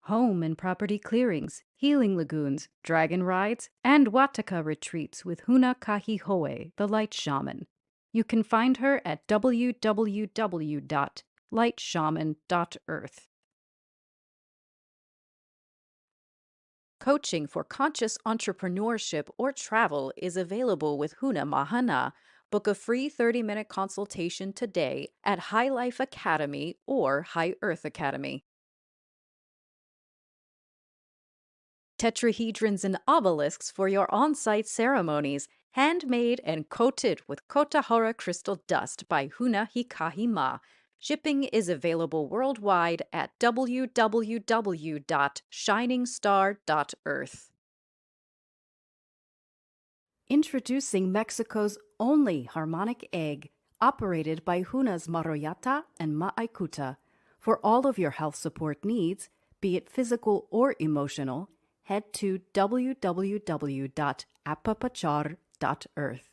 home and property clearings, healing lagoons, dragon rides, and Wataka retreats with Huna Kahihoe, the light shaman. You can find her at www.lightshaman.earth. Coaching for conscious entrepreneurship or travel is available with Huna Mahana. Book a free 30-minute consultation today at High Life Academy or High Earth Academy. Tetrahedrons and obelisks for your on-site ceremonies, handmade and coated with Kotahara crystal dust by Huna Hikahima. Shipping is available worldwide at www.shiningstar.earth. Introducing Mexico's only harmonic egg, operated by Huna's Maroyata and Ma'aikuta. For all of your health support needs, be it physical or emotional, head to www.apapachar.earth.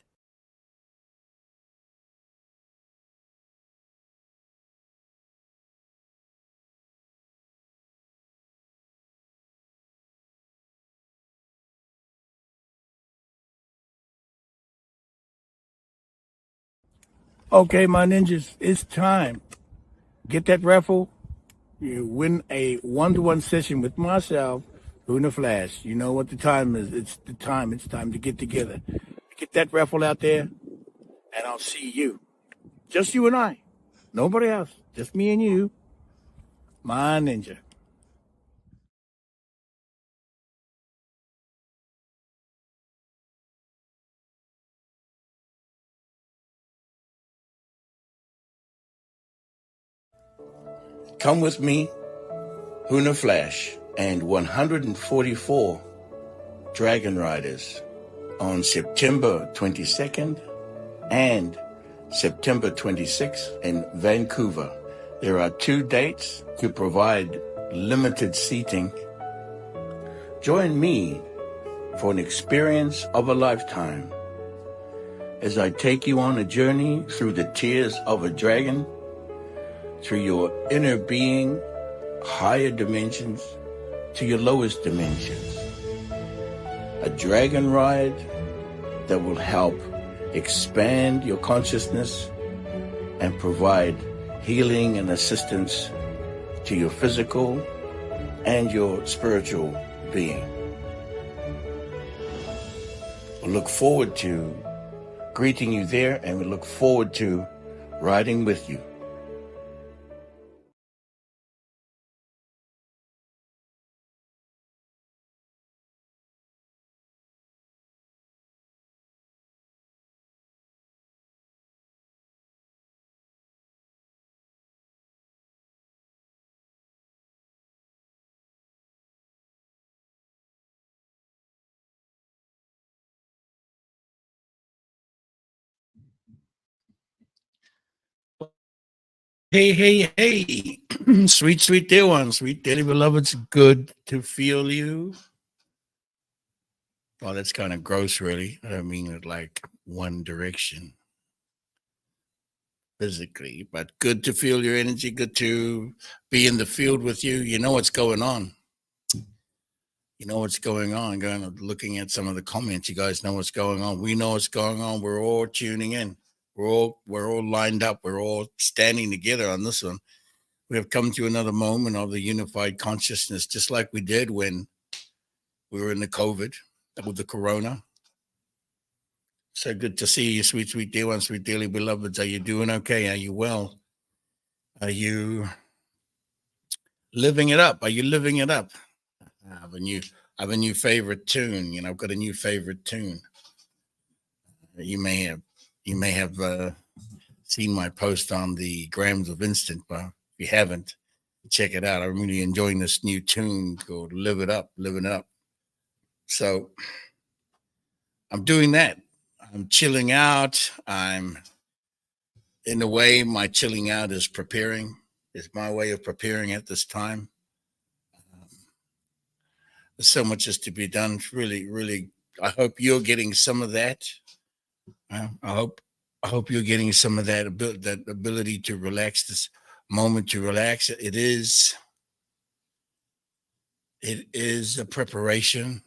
Okay, my ninjas, it's time. Get that raffle. You win a one-to-one session with myself, Huna Flash. You know what the time is. It's the time. It's time to get together. Get that raffle out there, and I'll see you. Just you and I. Nobody else. Just me and you. My ninja. Come with me, Huna Flash, and 144 Dragon Riders on September 22nd and September 26th in Vancouver. There are 2 dates to provide limited seating. Join me for an experience of a lifetime as I take you on a journey through the tears of a dragon, through your inner being, higher dimensions, to your lowest dimensions. A dragon ride that will help expand your consciousness and provide healing and assistance to your physical and your spiritual being. We look forward to greeting you there, and we look forward to riding with you. Hey, hey, hey, sweet, sweet dear ones, sweet dearly beloveds, good to feel you. Well, that's kind of gross, really. I don't mean it like one direction physically, but good to feel your energy, good to be in the field with you. You know what's going on. You know what's going on. Looking at some of the comments, you guys know what's going on. We know what's going on. We're all tuning in. We're all lined up. We're all standing together on this one. We have come to another moment of the unified consciousness, just like we did when we were in the COVID with the corona. So good to see you, sweet, sweet dear ones, sweet dearly beloveds. Are you doing okay? Are you well? Are you living it up? Are you living it up? I have a new favorite tune. I've got a new favorite tune. You may have seen my post on the Grams of Instant, but if you haven't, check it out. I'm really enjoying this new tune called Live It Up, Living It Up. So I'm doing that. I'm chilling out. I'm, in a way, my chilling out is preparing. It's my way of preparing at this time. There's so much is to be done. Really, really, I hope you're getting some of that. I hope you're getting some of that ability to relax, this moment to relax. It is It is a preparation,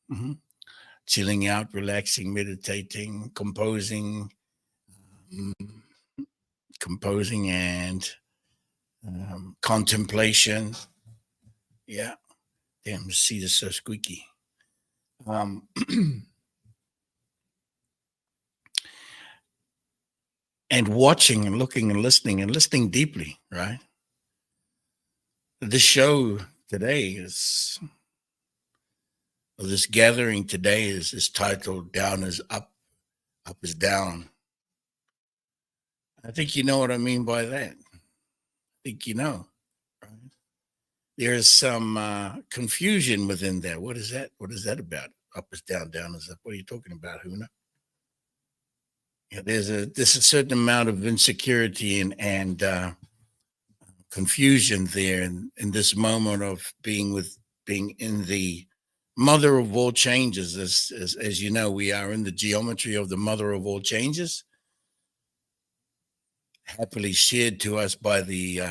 mhm, chilling out, relaxing, meditating, mm, composing, and contemplation. Yeah, damn, the seat is so squeaky. Um, and watching and looking and listening deeply, right? This show today is, or this gathering today is titled Down is Up, Up is Down. I think you know what I mean by that. I think you know, right? There's some confusion within there. What is that? What is that about? Up is down, down is up. What are you talking about, Huna? Yeah, there's a certain amount of insecurity and confusion there in this moment of being in the mother of all changes. As you know, we are in the geometry of the mother of all changes, happily shared to us by the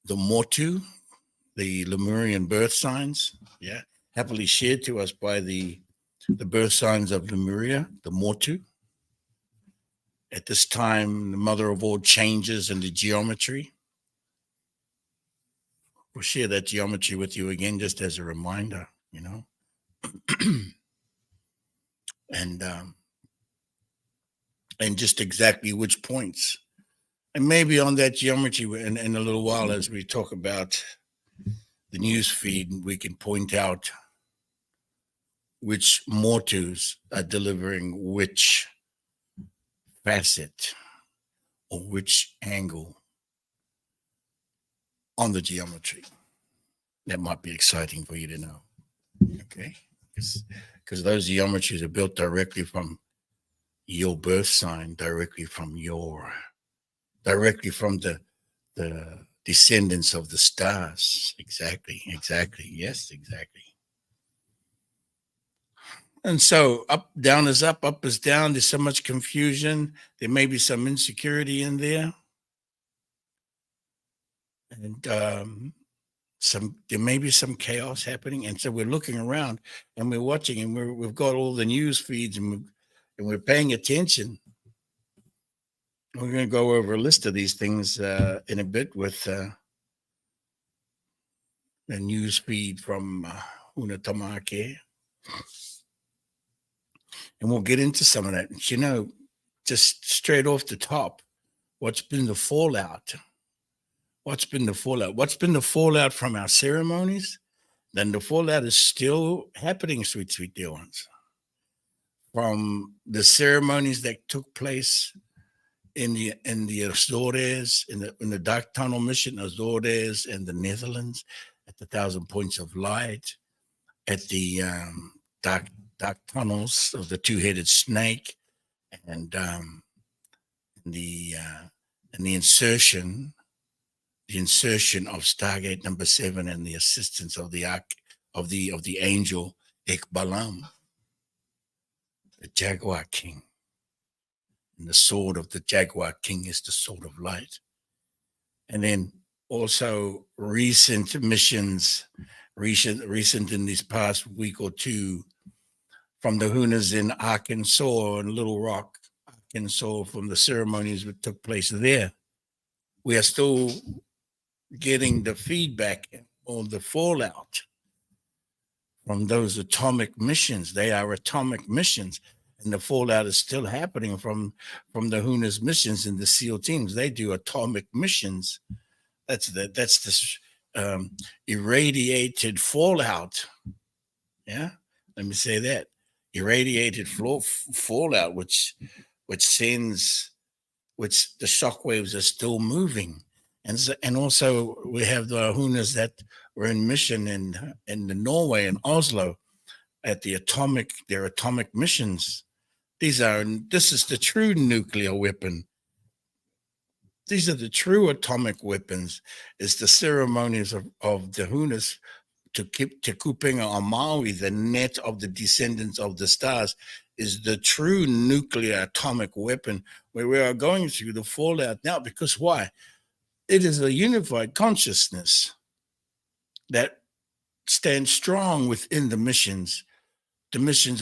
Motu, the Lemurian birth signs. Yeah, happily shared to us by the birth signs of Lemuria, the Motu. At this time, the mother of all changes in the geometry. We'll share that geometry with you again, just as a reminder, you know. and and just exactly which points. And maybe on that geometry in a little while, as we talk about the news feed, we can point out which motus are delivering which facet or which angle on the geometry. That might be exciting for you to know. Okay, because those geometries are built directly from your birth sign, directly from the descendants of the stars. Exactly. Yes, exactly. And so down is up is down. There's so much confusion. There may be some insecurity in there. And there may be some chaos happening. And so we're looking around and we're watching and we've got all the news feeds and we're paying attention. We're going to go over a list of these things in a bit with the news feed from Huna Tamake. And we'll get into some of that. You know, just straight off the top, what's been the fallout? What's been the fallout? What's been the fallout from our ceremonies? Then the fallout is still happening, sweet, sweet dear ones. From the ceremonies that took place in the Azores, in the Dark Tunnel mission, Azores and the Netherlands, at the 1,000 Points of Light, at the dark tunnels of the two-headed snake, and the insertion of Stargate number 7 and the assistance of the angel Ekbalam, the Jaguar King. And the sword of the Jaguar King is the sword of light. And then also recent missions, recent in this past week or two, from the Hunas in Arkansas and Little Rock, Arkansas, from the ceremonies that took place there. We are still getting the feedback on the fallout from those atomic missions. They are atomic missions, and the fallout is still happening from the Hunas missions and the SEAL teams. They do atomic missions. That's this irradiated fallout. Yeah, let me say that. Irradiated fallout, which the shock waves are still moving, and also we have the Hunas that were in mission in the Norway and Oslo at their atomic missions. This is the true nuclear weapon. These are the true atomic weapons. It's the ceremonies of the Hunas to keep Tekupinga on Maui, the net of the descendants of the stars, is the true nuclear atomic weapon where we are going through the fallout now. Because why? It is a unified consciousness that stand strong within the missions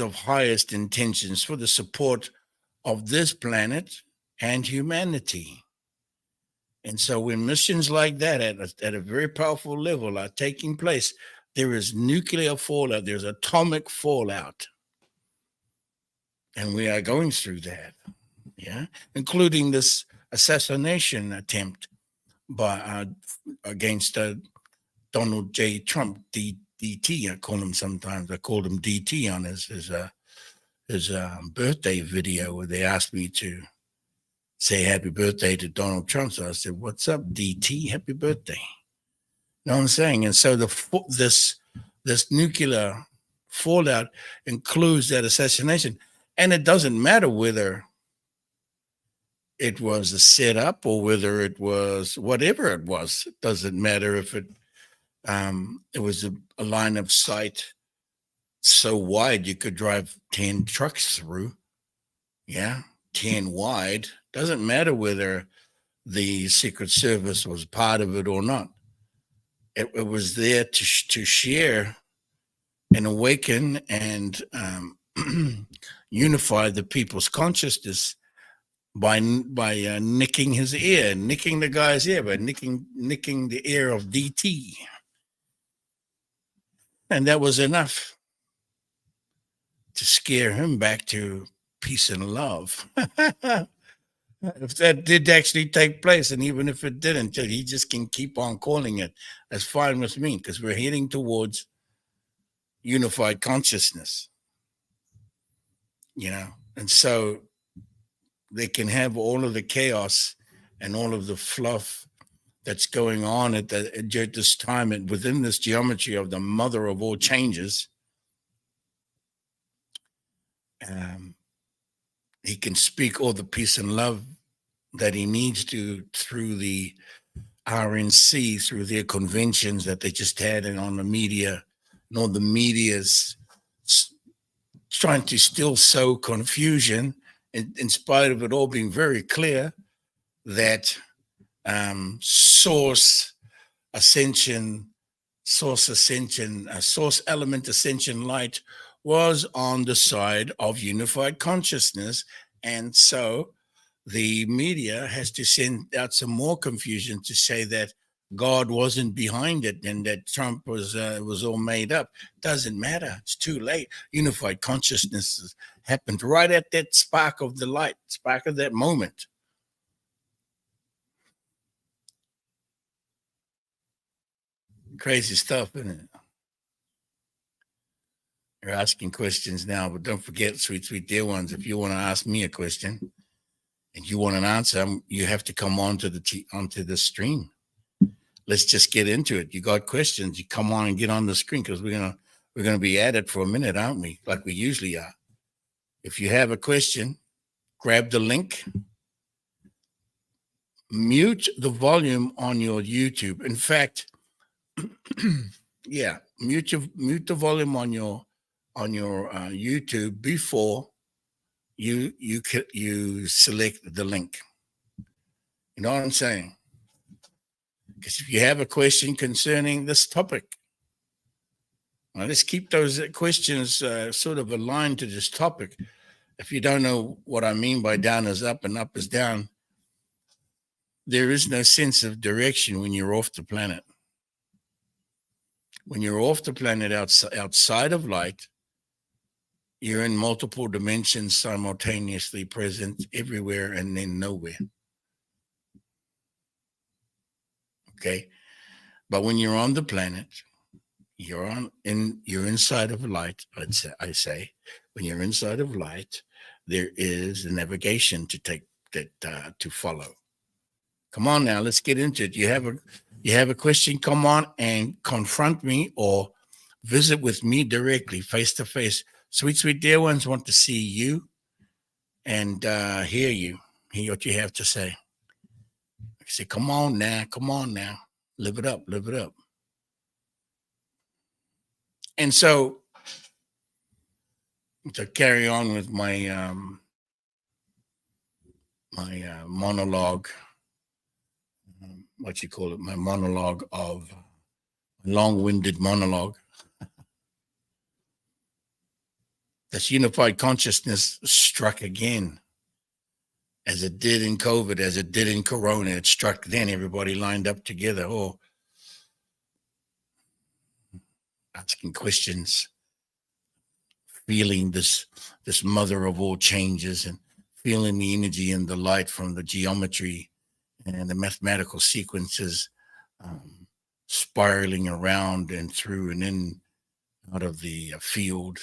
of highest intentions for the support of this planet and humanity. And so when missions like that at a very powerful level are taking place, there is nuclear fallout, there's atomic fallout. And we are going through that, yeah, including this assassination attempt by against Donald J. Trump, DT. I call him sometimes. I called him DT on his birthday video where they asked me to say happy birthday to Donald Trump. So I said, "What's up, DT? Happy birthday." You know what I'm saying? And so this nuclear fallout includes that assassination, and it doesn't matter whether it was a setup or whether it was whatever it was. It doesn't matter if it was a line of sight so wide you could drive 10 trucks through. Yeah, 10 wide. Doesn't matter whether the Secret Service was part of it or not. It was there to share and awaken and unify the people's consciousness by nicking his ear, nicking the guy's ear, by nicking the ear of DT. And that was enough to scare him back to peace and love. If that did actually take place, and even if it didn't, he just can keep on calling it. That's fine with me, because we're heading towards unified consciousness, and so they can have all of the chaos and all of the fluff that's going on at this time and within this geometry of the mother of all changes. He can speak all the peace and love that he needs to through the RNC, through their conventions that they just had, and on the media, and all the media's trying to still sow confusion, in spite of it all being very clear that source element ascension light was on the side of unified consciousness. And so the media has to send out some more confusion to say that God wasn't behind it and that Trump was all made up. Doesn't matter. It's too late. Unified consciousness happened right at that spark of the light, spark of that moment. Crazy stuff, isn't it? You're asking questions now, but don't forget, sweet, sweet dear ones, if you want to ask me a question and you want an answer, you have to come onto the stream. Let's just get into it. You got questions, you come on and get on the screen, because we're gonna be at it for a minute, aren't we? Like we usually are. If you have a question, grab the link, mute the volume on your YouTube. In fact, yeah, mute the volume on your YouTube before you select the link. You know what I'm saying? Because if you have a question concerning this topic, well, let's keep those questions sort of aligned to this topic. If you don't know what I mean by down is up and up is down, there is no sense of direction when you're off the planet. When you're off the planet outside of light, you're in multiple dimensions simultaneously present everywhere and then nowhere. Okay? But when you're on the planet, you're inside of light, I say. When you're inside of light, there is a navigation to follow. Come on now, let's get into it. You have a question, come on and confront me or visit with me directly, face to face. Sweet, sweet dear ones want to see you and hear what you have to say. I say, come on now, live it up. And so to carry on with my monologue, my long-winded monologue. This unified consciousness struck again, as it did in COVID, as it did in Corona. It struck then. Everybody lined up together, asking questions, feeling this mother of all changes, and feeling the energy and the light from the geometry and the mathematical sequences spiraling around and through and in out of the field,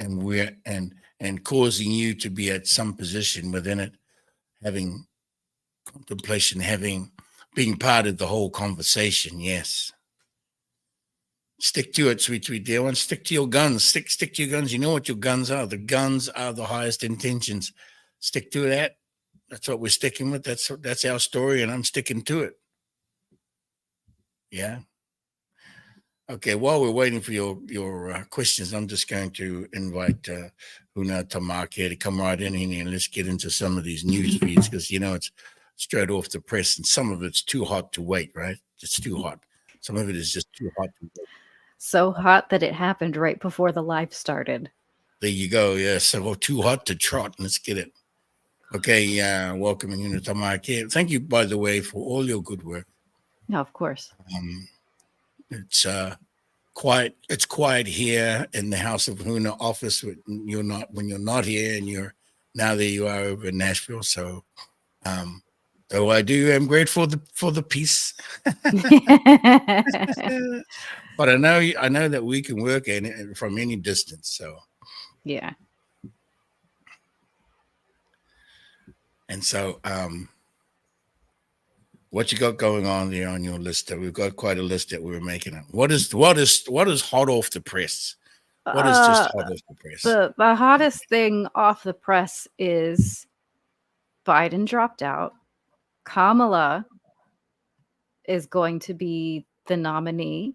and causing you to be at some position within it, having contemplation, being part of the whole conversation. Yes. Stick to it, sweet dear one. Stick to your guns. Stick to your guns. You know what your guns are. The guns are the highest intentions. Stick to that. That's what we're sticking with. That's our story, and I'm sticking to it. Yeah. Okay. While we're waiting for your questions, I'm just going to invite Huna Tamake to come right in here, and let's get into some of these news feeds, because it's straight off the press, and some of it's too hot to wait. Right? It's too hot. Some of it is just too hot to wait. So hot that it happened right before the live started. There you go. Yeah. So too hot to trot. Let's get it. Okay. Welcome, Huna Tamake. Thank you, by the way, for all your good work. No, of course. It's quiet. It's quiet here in the House of Huna office. When you're not here, and you're now there you are over in Nashville. So, though I am grateful for the peace. But I know that we can work from any distance. So yeah. And so, what you got going on there on your list? We've got quite a list that we're making. What is hot off the press? What is just hot off the press? The hottest thing off the press is Biden dropped out. Kamala is going to be the nominee.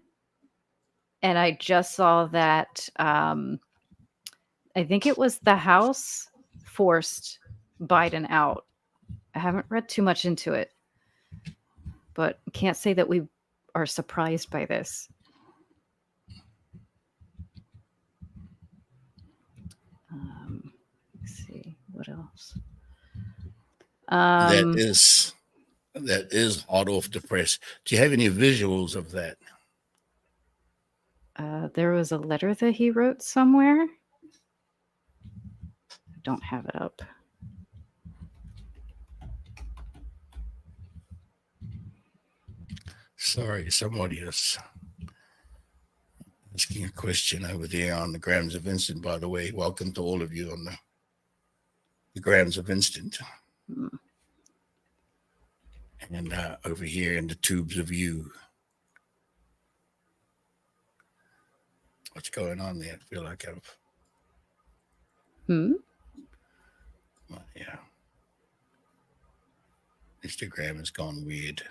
And I just saw that I think it was the House forced Biden out. I haven't read too much into it, but can't say that we are surprised by this. Let's see what else. That is hot off the press. Do you have any visuals of that? There was a letter that he wrote somewhere. I don't have it up. Sorry, somebody is asking a question over there on the Grams of Instant. By the way, welcome to all of you on the Grams of Instant. And over here in the Tubes of You. What's going on there? I feel like I've... Well, yeah. Instagram has gone weird.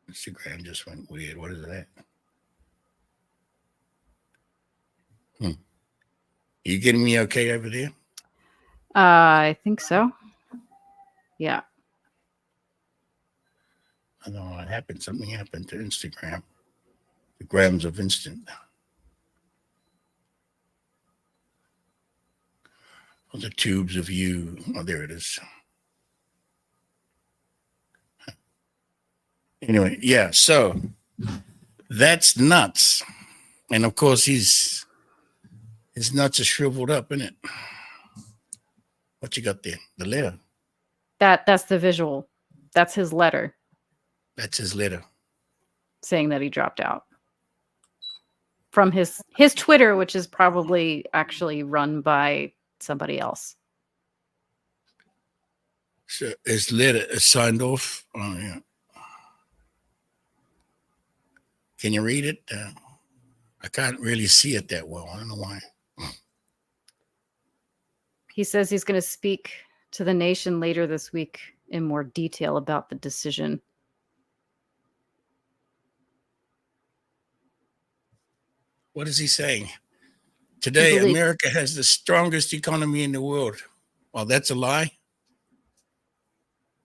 Instagram just went weird. What is that? You getting me okay over there? I think so. Yeah. I don't know what happened. Something happened to Instagram. The Grams of Instant. Oh, the Tubes of You. Oh, there it is. Anyway, yeah, so that's nuts. And of course, his nuts are shriveled up, isn't it? What you got there? The letter. That's the visual. That's his letter. That's his letter. Saying that he dropped out. From his Twitter, which is probably actually run by somebody else. So his letter is signed off. Oh, yeah. Can you read it? I can't really see it that well. I don't know why. He says he's going to speak to the nation later this week in more detail about the decision. What is he saying? Today, America has the strongest economy in the world. Well, that's a lie.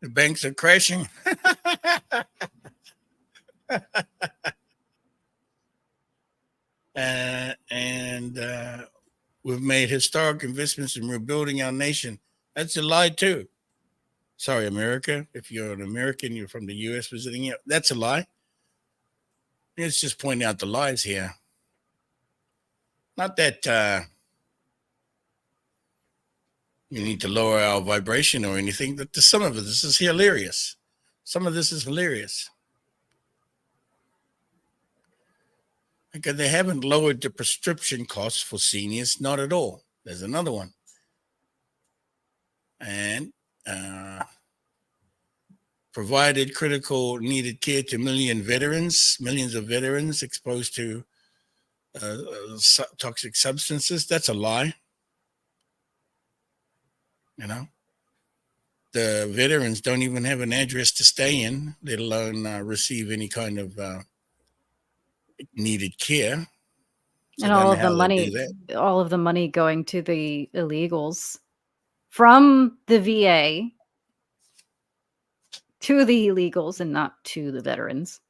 The banks are crashing. And we've made historic investments in rebuilding our nation. That's a lie too. Sorry, America. If you're an American, you're from the U.S. visiting you. That's a lie. Let's just point out the lies here. Not that you need to lower our vibration or anything, but some of this is hilarious. Some of this is hilarious. Because they haven't lowered the prescription costs for seniors, not at all. There's another one. And provided critical needed care to millions of veterans exposed to toxic substances. That's a lie. You know, the veterans don't even have an address to stay in, let alone receive any kind of needed care. So And I don't all know of the how they do money, that. all of the money going to the illegals from the VA to the illegals and not to the veterans.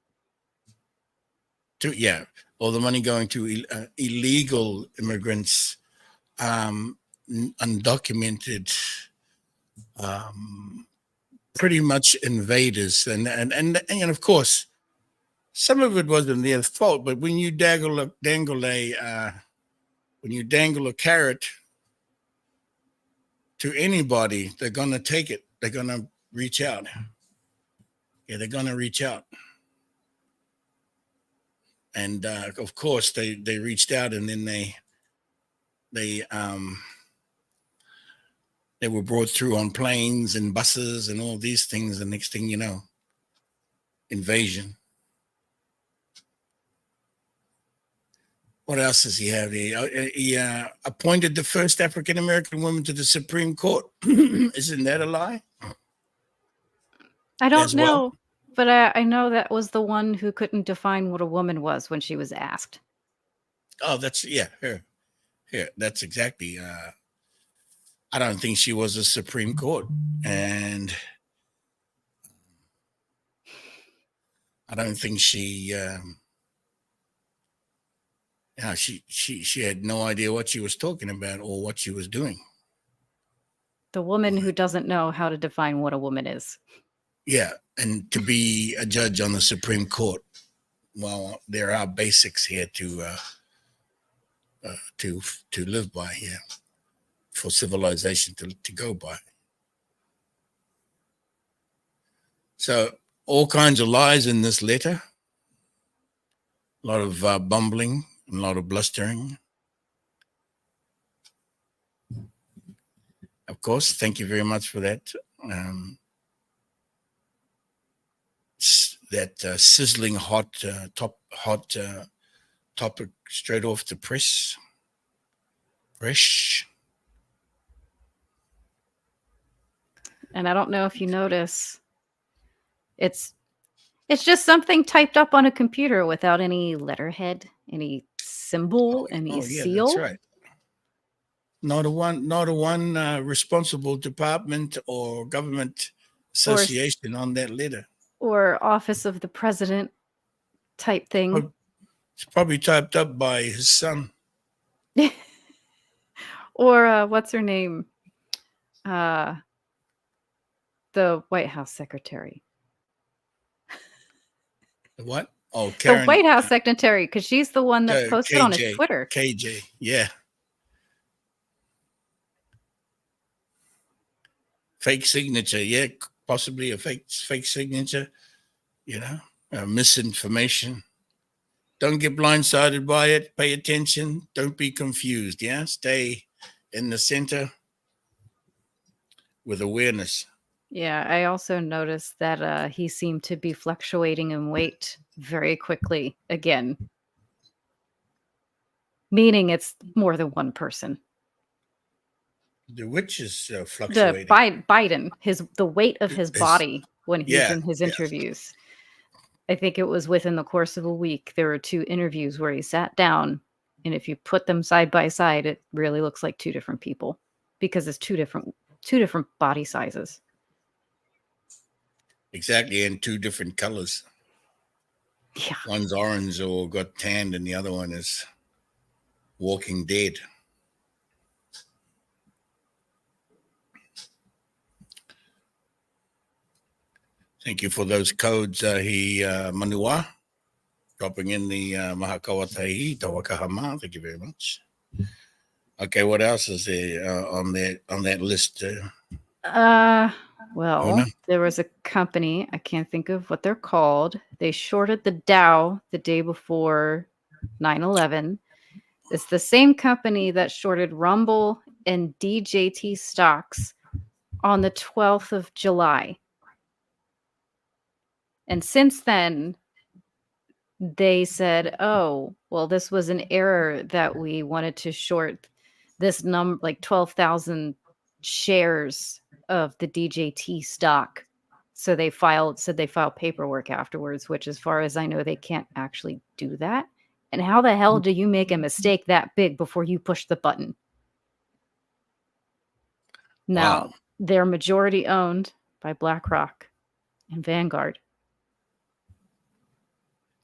All the money going to illegal immigrants, undocumented, pretty much invaders, and of course, some of it wasn't their fault. But when you dangle a carrot to anybody, they're gonna take it. They're gonna reach out. Yeah, they're gonna reach out. And of course, they reached out, and then they were brought through on planes and buses and all these things. The next thing you know, invasion. What else does he have here? He appointed the first African American woman to the Supreme Court. Isn't that a lie? I don't As well? know, but I know that was the one who couldn't define what a woman was when she was asked. Oh, her. That's exactly. I don't think she was a Supreme Court, and I don't think she. She had no idea what she was talking about or what she was doing. The woman who doesn't know how to define what a woman is. Yeah, and to be a judge on the Supreme Court, well, there are basics here to live by here, for civilization to go by. So all kinds of lies in this letter, a lot of bumbling, a lot of blustering. Of course, thank you very much for that. That sizzling hot topic straight off the press. Fresh. And I don't know if you notice, it's just something typed up on a computer without any letterhead, any symbol, any seal. That's right. Not a one responsible department or government association on that letter. Or Office of the President type thing. It's probably typed up by his son. Or what's her name? The White House secretary. What? Oh, Karen. The White House secretary, because she's the one that posted on his Twitter. KJ, yeah. Fake signature, yeah, possibly a fake signature, misinformation. Don't get blindsided by it. Pay attention. Don't be confused, yeah? Stay in the center with awareness. Yeah, I also noticed that he seemed to be fluctuating in weight very quickly again. Meaning it's more than one person. Which is fluctuating. Biden, the weight of his body when he's in his interviews. I think it was within the course of a week. There were 2 interviews where he sat down, and if you put them side by side, it really looks like 2 different people because it's two different body sizes. Exactly, and 2 different colors. Yeah. One's orange or got tanned, and the other one is Walking Dead. Thank you for those codes, Manua. Dropping in the Mahakawatahi, Tawakahama. Thank you very much. Okay, what else is there on that list? Well, Huna? there was a company, I can't think of what they're called. They shorted the Dow the day before 9/11. It's the same company that shorted Rumble and DJT stocks on the 12th of July. And since then, they said, oh, well, this was an error that we wanted to short this number, like 12,000 shares of the DJT stock. So they said they filed paperwork afterwards, which, as far as I know, they can't actually do that. And how the hell do you make a mistake that big before you push the button? Now, Wow. they're majority owned by BlackRock and Vanguard.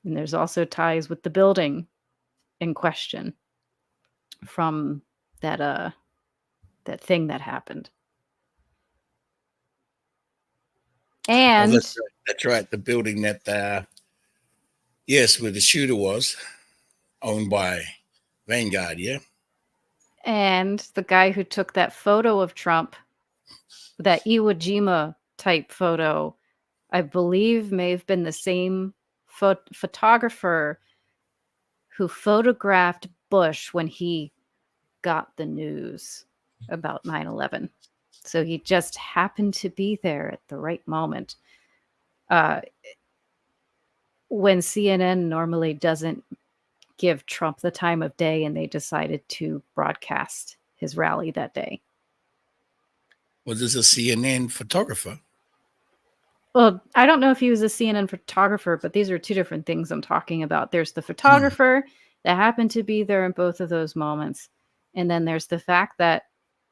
And there's also ties with the building in question from that thing that happened. And that's right. The building that, yes, where the shooter was, owned by Vanguard, yeah? and the guy who took that photo of Trump, that Iwo Jima type photo, I believe may have been the same photographer who photographed Bush when he got the news about 9/11. So he just happened to be there at the right moment. When CNN normally doesn't give Trump the time of day, and they decided to broadcast his rally that day. Was this a CNN photographer? Well, I don't know if he was a CNN photographer, but these are two different things I'm talking about. There's the photographer that happened to be there in both of those moments. And then there's the fact that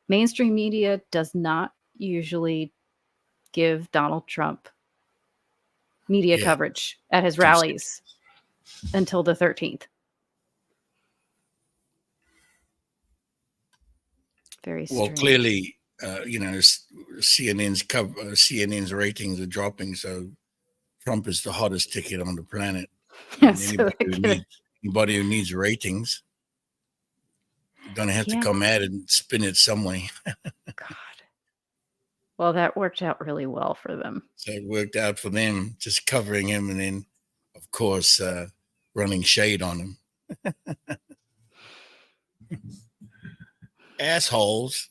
mainstream media does not usually give Donald Trump media coverage at his rallies until the 13th. Very strange. Well, clearly, CNN's ratings are dropping, so Trump is the hottest ticket on the planet. Yeah, Anybody who needs ratings, you're gonna have to come at it and spin it some way. God. Well, that worked out really well for them. So it worked out for them, just covering him, and then, of course, running shade on him. Assholes.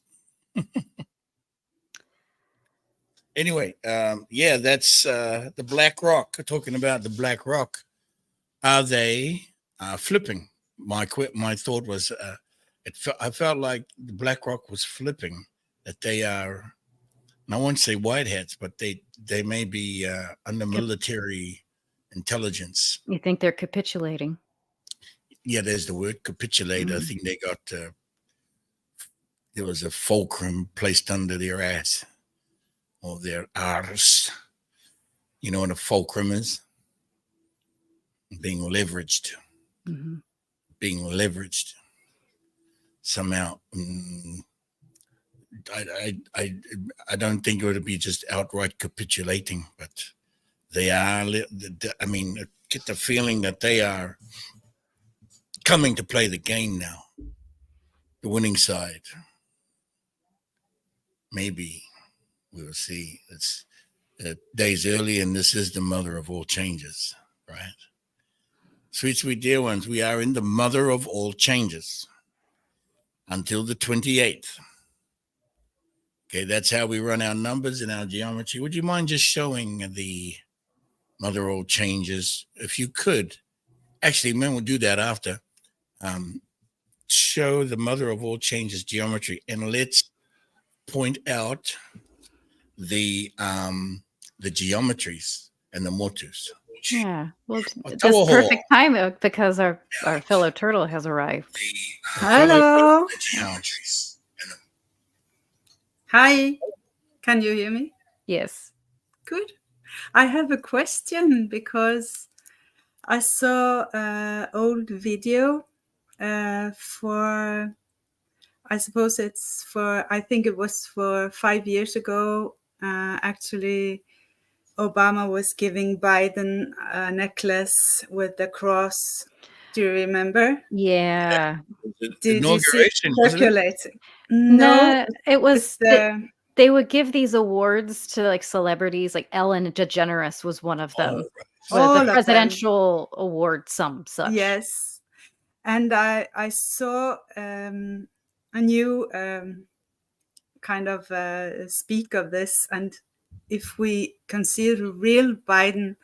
Anyway, that's the Black Rock. Talking about the Black Rock, are they flipping? My thought was, I felt like the Black Rock was flipping. That they are, and I won't say white hats, but they may be under military intelligence. You think they're capitulating? Yeah, there's the word capitulate. Mm-hmm. I think they got there was a fulcrum placed under their ass or their arse. You know what a fulcrum is? Being leveraged. Mm-hmm. Being leveraged somehow. I don't think it would be just outright capitulating, but they are. I mean, get the feeling that they are coming to play the game now. The winning side. Maybe we'll see. It's days early, and this is the mother of all changes, right? Sweet, sweet dear ones, we are in the mother of all changes until the 28th. Okay, that's how we run our numbers and our geometry. Would you mind just showing the mother of all changes, if you could? Actually, man, we'll do that after. Show the mother of all changes geometry, and let's point out the geometries and the motus. Yeah, well, that's perfect time because our fellow turtle has arrived. Hello. Hi, can you hear me? Yes. Good. I have a question because I saw an old video for, I suppose it's for, I think it was for 5 years ago. Actually, Obama was giving Biden a necklace with the cross. Do you remember? Yeah. The Did you see it inauguration, wasn't it? circulating? No, No, it it's was the, they would give these awards to, like, celebrities, like Ellen DeGeneres was one of Oh, them, right. with a all of them. presidential award, some such. Yes. And I saw a new kind of speak of this. And if we consider real Biden,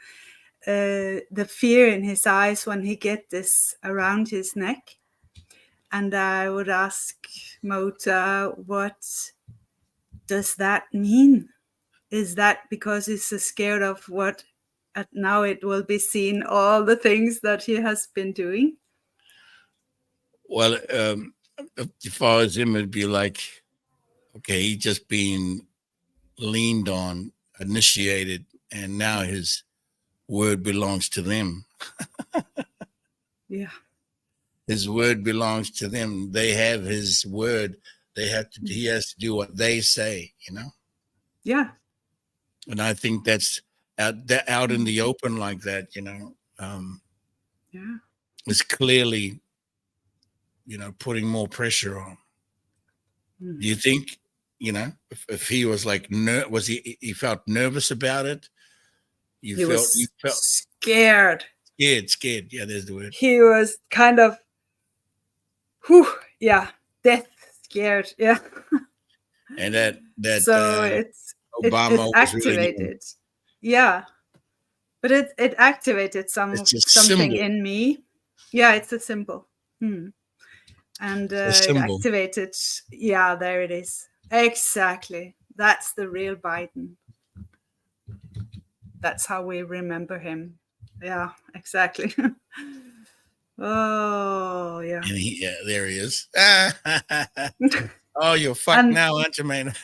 the fear in his eyes when he get this around his neck. And I would ask Mota, what does that mean? Is that because he's so scared of what now it will be seen, all the things that he has been doing? Well, as far as him, it'd be like, okay, he just being leaned on, initiated, and now his word belongs to them. Yeah. His word belongs to them. They have his word. He has to do what they say, Yeah. And I think that's out in the open like that, Yeah. is clearly, putting more pressure on. Mm. Do you think, if he was like, he felt nervous about it? You He felt was scared. scared. Yeah, there's the word. He was kind of, whew, yeah, death scared. Yeah. And that So it Obama was really, activated. Yeah. But it activated it's a something symbol, in me. Yeah, it's a symbol. Hmm. And a it symbol. activated. Yeah, there it is. Exactly. That's the real Biden. That's how we remember him. Yeah, exactly. Oh, yeah. And there he is. Oh, you're fucked And now, aren't you, man?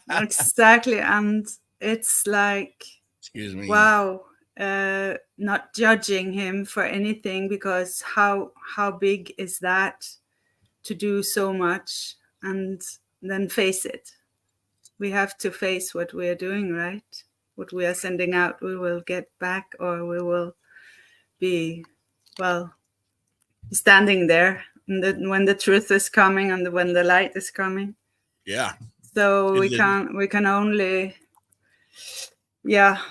exactly. And it's like, Excuse me. wow, not judging him for anything, because how big is that to do so much and then face it? We have to face what we are doing, right? What we are sending out, we will get back, or we will be, well, standing there when the truth is coming and when the light is coming. Yeah. So we can only, yeah,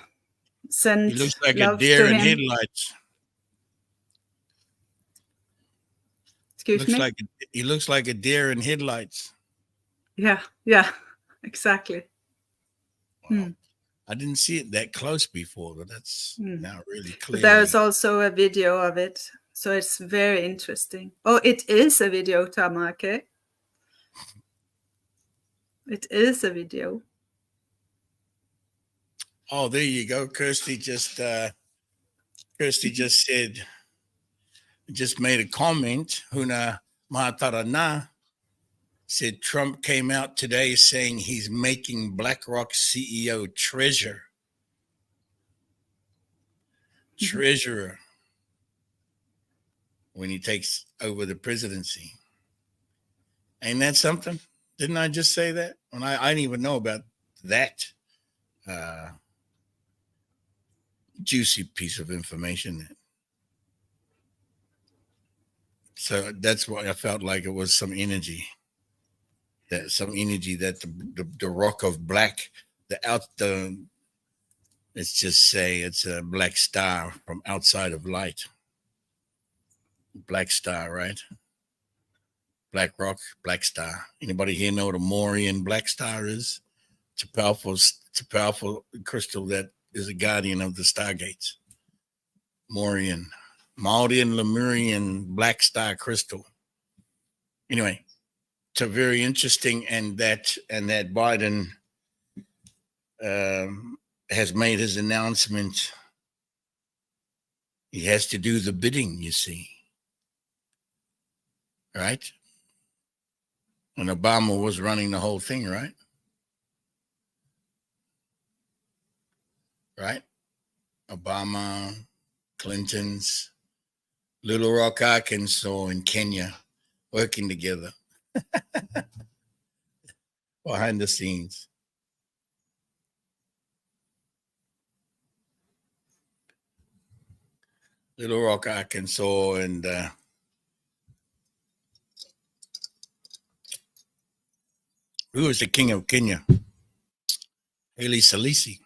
send He looks like a love deer to in him. headlights. Excuse me? He looks like a deer in headlights. Yeah, exactly. Wow. I didn't see it that close before, but that's now really clear. But there's also a video of it, so it's very interesting. Oh, it is a video, Tamake. It is a video. Oh, there you go. Kirsty just said, just made a comment. Huna Mahatarana said Trump came out today saying he's making BlackRock CEO treasurer when he takes over the presidency. Ain't that something? Didn't I just say that? When I didn't even know about that juicy piece of information. So that's why I felt like it was some energy. That the rock of black, let's just say it's a black star from outside of light. Black star, right? Black rock, black star. Anybody here know what a Lemurian black star is? It's a powerful crystal that is a guardian of the stargates. Maldian Lemurian black star crystal. Anyway, it's a very interesting, and that Biden has made his announcement. He has to do the bidding, you see, right? When Obama was running the whole thing, right? Right? Obama, Clinton's, Little Rock, Arkansas, and Kenya working together behind the scenes. Little Rock, Arkansas, and who was the king of Kenya? Haile Selassie.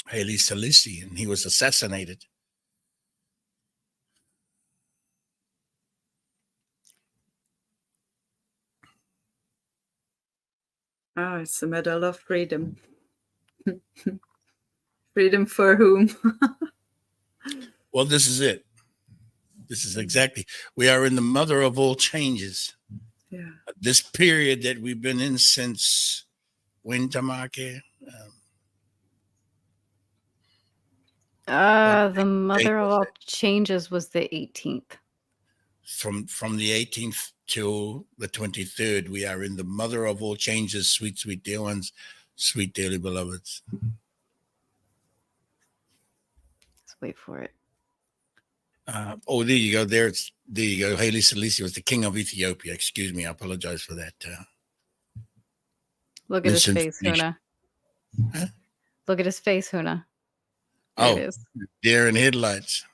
Haile Selassie, and he was assassinated. Oh, it's the Medal of Freedom. Freedom for whom? Well, this is it. This is exactly. We are in the mother of all changes. Yeah. This period that we've been in since when, Tamake? The mother of all changes was the 18th. From the 18th till the 23rd, we are in the mother of all changes, sweet, sweet dear ones, sweet dearly beloveds. Let's wait for it. Oh, there you go. There you go. Haile Selassie was the king of Ethiopia. Excuse me. I apologize for that. Look at his face, misinformation. Huna. Huh? Look at his face, Huna. There it Oh, is. deer in headlights.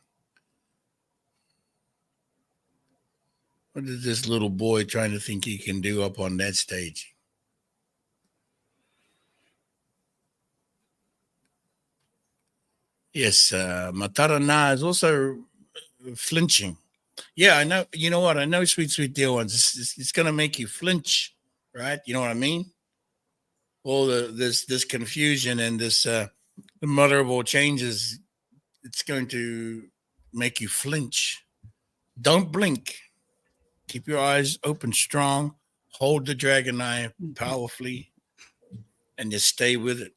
What is this little boy trying to think he can do up on that stage? Yes, Matarana is also flinching. Yeah, I know. You know what? I know, sweet, sweet dear ones. It's going to make you flinch, right? You know what I mean? All this confusion and this the mother of all changes. It's going to make you flinch. Don't blink. Keep your eyes open strong. Hold the dragon eye powerfully, and just stay with it.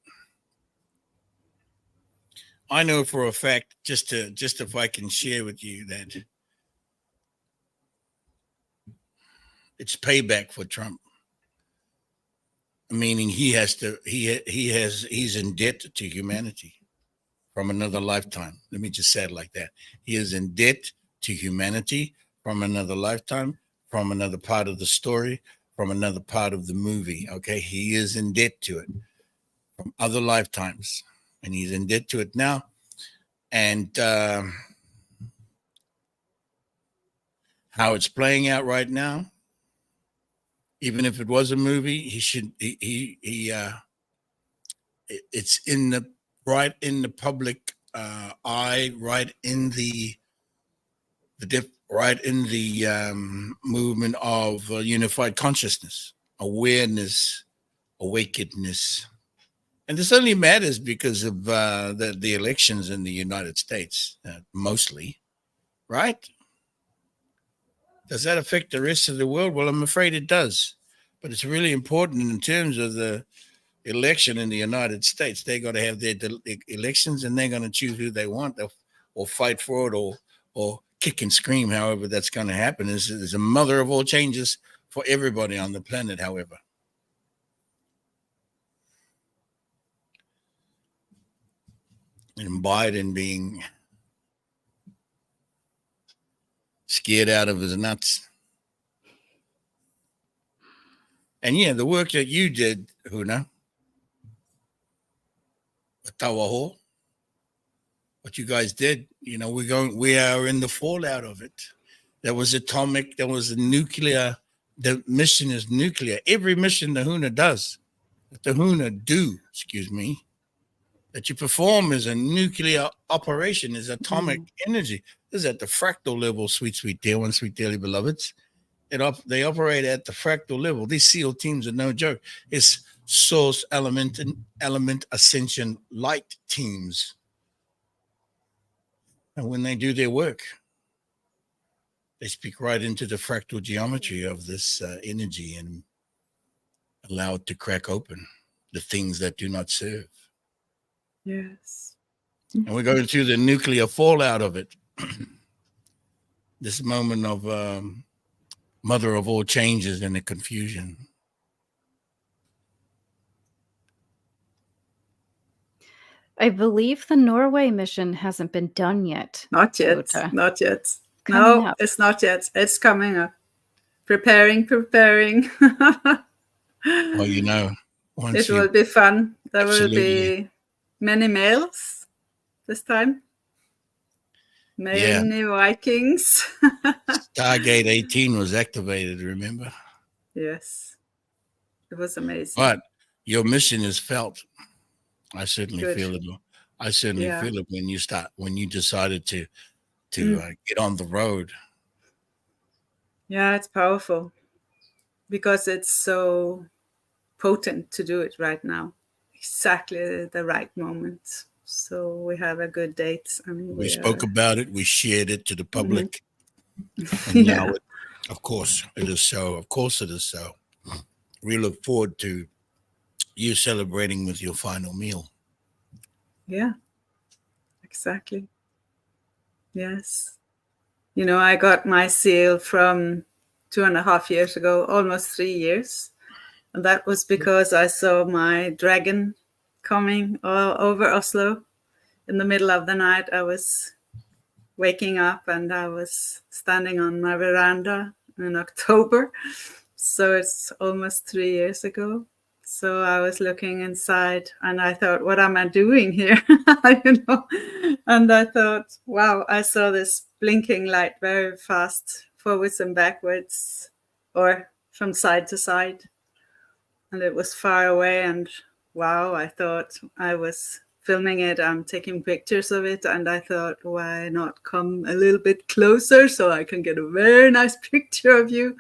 I know for a fact, just if I can share with you that it's payback for Trump. Meaning he's in debt to humanity from another lifetime. Let me just say it like that. He is in debt to humanity from another lifetime, from another part of the story, from another part of the movie. Okay, he is in debt to it from other lifetimes, and he's in debt to it now. And how it's playing out right now, even if it was a movie, it's in the right in the public eye, right in the movement of unified consciousness, awareness, awakenedness. And this only matters because of the elections in the United States, mostly, right? Does that affect the rest of the world? Well, I'm afraid it does. But it's really important in terms of the election in the United States. They're going to have their elections, and they're going to choose who they want, or fight for it, or kick and scream. However, that's going to happen. Is a mother of all changes for everybody on the planet. However, and Biden being scared out of his nuts. And yeah, the work that you did, Huna, Tawaho, what you guys did, we are in the fallout of it. There was atomic, there was a nuclear, the mission is nuclear. Every mission the Huna does, that you perform is a nuclear operation, is atomic energy. This is at the fractal level, sweet, sweet dear ones, sweet dearly beloveds. They operate at the fractal level. These SEAL teams are no joke. It's source element and element ascension light teams. And when they do their work, they speak right into the fractal geometry of this energy and allow it to crack open the things that do not serve. Yes. And we're going through the nuclear fallout of it. This moment of mother of all changes and the confusion. I believe the Norway mission hasn't been done yet. Not yet. Uta. Not yet. Coming No, up. it's not yet. It's coming up. Preparing. Well, you know, once It will you be fun. There will absolutely, be many males this time. yeah, Many Vikings. Stargate 18 was activated, remember? Yes. It was amazing. But your mission is felt. I certainly Good. feel it. I certainly Yeah. feel it when you decided to Mm. get on the road. Yeah, it's powerful because it's so potent to do it right now. Exactly the right moment. So we have a good date, and We we spoke are. about it. We shared it to the public. And Yeah. now, of course, it is so. Of course, it is so. We look forward to you celebrating with your final meal. Yeah. Exactly. Yes. You know, I got my seal from 2.5 years ago, almost 3 years. And that was because I saw my dragon coming over Oslo in the middle of the night. I was waking up and I was standing on my veranda in October. So it's almost 3 years ago. So I was looking inside and I thought, what am I doing here? And I thought, wow, I saw this blinking light very fast, forwards and backwards, or from side to side. And it was far away. And wow, I thought I was filming it. I'm taking pictures of it. And I thought, why not come a little bit closer so I can get a very nice picture of you?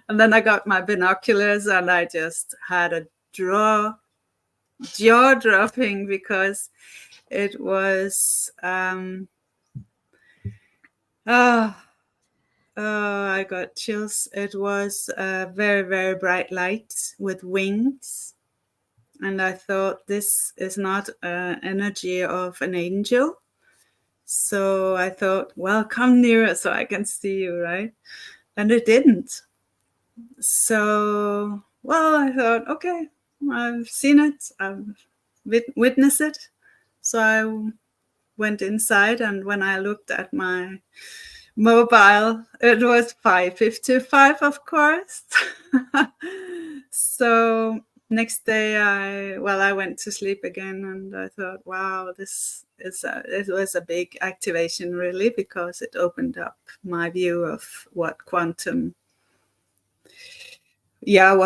And then I got my binoculars and I just had a jaw dropping because it was, I got chills. It was a very, very bright light with wings. And I thought, this is not energy of an angel. So I thought, well, come nearer so I can see you, right? And it didn't. So, well, I thought, okay, I've seen it, I've witnessed it. So I went inside, and when I looked at my mobile, it was 5:55, of course. So next day, I went to sleep again, and I thought, wow, it was a big activation, really, because it opened up my view of what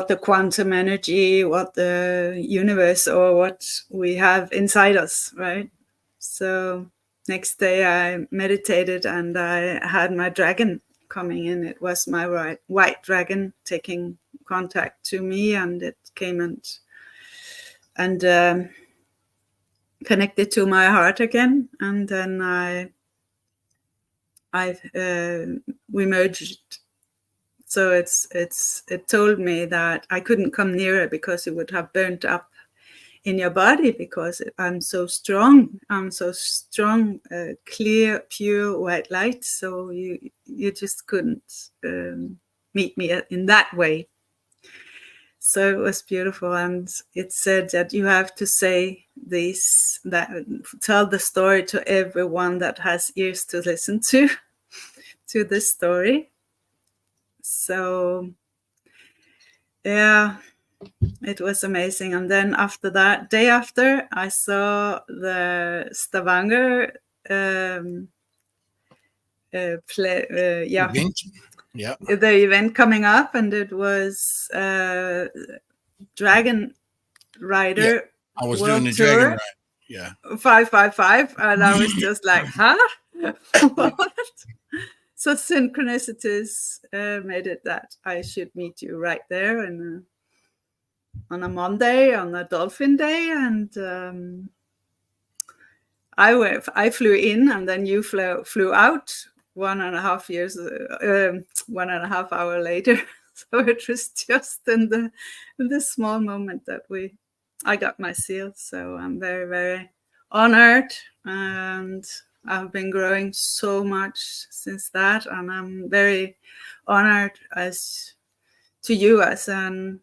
the quantum energy, what the universe, or what we have inside us, right? So next day I meditated and I had my dragon coming in. It was my white dragon taking contact to me, and it came and connected to my heart again. And then we merged. So it told me that I couldn't come nearer because it would have burnt up in your body, because I'm so strong. I'm so strong, clear, pure white light. So you just couldn't meet me in that way. So it was beautiful, and it said that you have to say tell the story to everyone that has ears to listen to this story. So yeah, it was amazing. And then after that, day after, I saw the Stavanger Event. Yeah. the event coming up, and it was Dragon Rider Yeah. I was doing World the dragon Tour ride. Yeah. 555, and I was just like, huh? What? So synchronicities made it that I should meet you right there, and on a Monday, on a dolphin day, and I flew in, and then you flew out 1.5 hour later. So it was just in the small moment that I got my seal. So I'm very, very honored, and I've been growing so much since that, and I'm very honored to you as a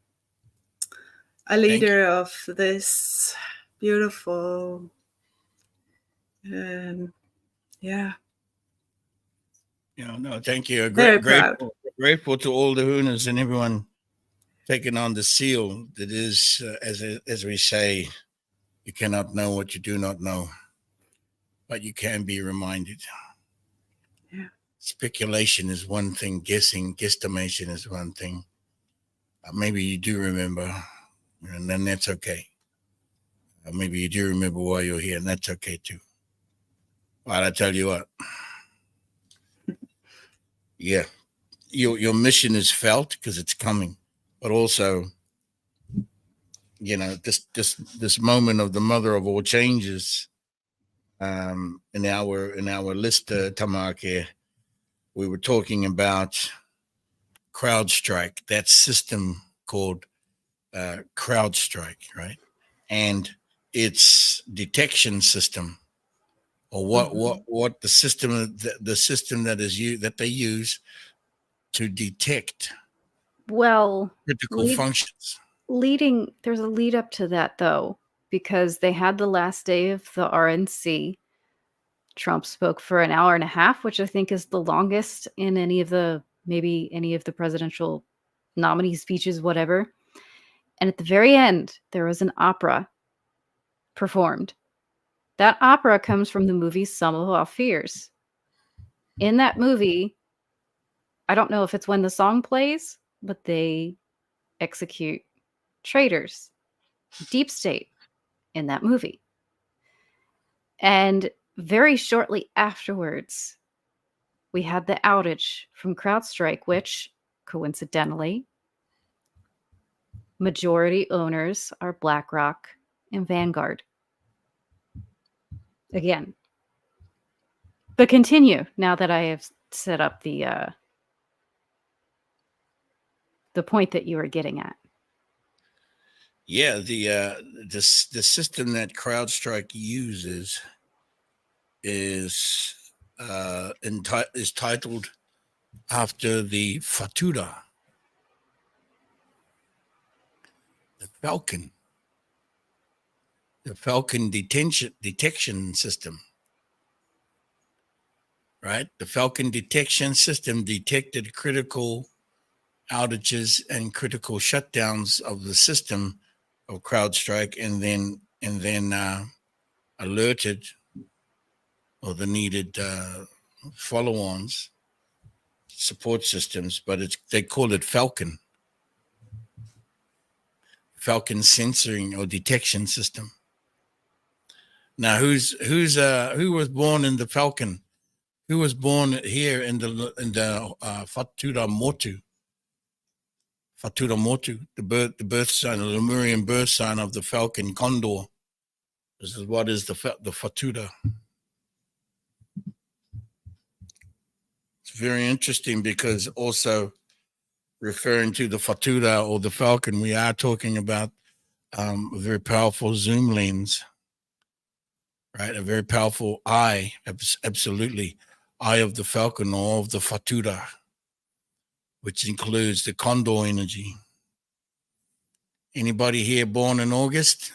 leader of this beautiful Yeah, No, thank you. very proud. Grateful to all the Hunas and everyone taking on the seal that is, as we say, you cannot know what you do not know, but you can be reminded. Yeah. Speculation is one thing, guesstimation is one thing. Maybe you do remember, and then that's okay. Maybe you do remember why you're here, and that's okay too. Well, I tell you what, yeah, your mission is felt because it's coming, but also, this moment of the mother of all changes, in our list, Tamake, we were talking about CrowdStrike, that system called CrowdStrike, right? And its detection system, or what the system that they use to detect Well, critical functions. there's a lead up to that though, because they had the last day of the RNC. Trump spoke for an hour and a half, which I think is the longest in maybe any of the presidential nominee speeches, whatever. And at the very end, there was an opera performed. That opera comes from the movie Some of Our Fears. In that movie, I don't know if it's when the song plays, but they execute traitors, deep state, in that movie. And very shortly afterwards, we had the outage from CrowdStrike, which, coincidentally, majority owners are BlackRock and Vanguard. Again. But continue now that I have set up the point that you were getting at. Yeah, the system that CrowdStrike uses is titled after the Fatuda, the Falcon detection system. Right, the Falcon detection system detected critical outages and critical shutdowns of the system of CrowdStrike, and then alerted or the needed follow-ons, support systems. But they call it Falcon sensing or detection system. Now, who was born in the Falcon? Who was born here in the Fatuda Motu, the birth sign, the Lemurian birth sign of the falcon condor. This is what is the Fatuda. It's very interesting because also referring to the Fatuda or the falcon, we are talking about a very powerful zoom lens, right? A very powerful eye, absolutely, eye of the falcon or of the Fatuda, which includes the condor energy. Anybody here born in August?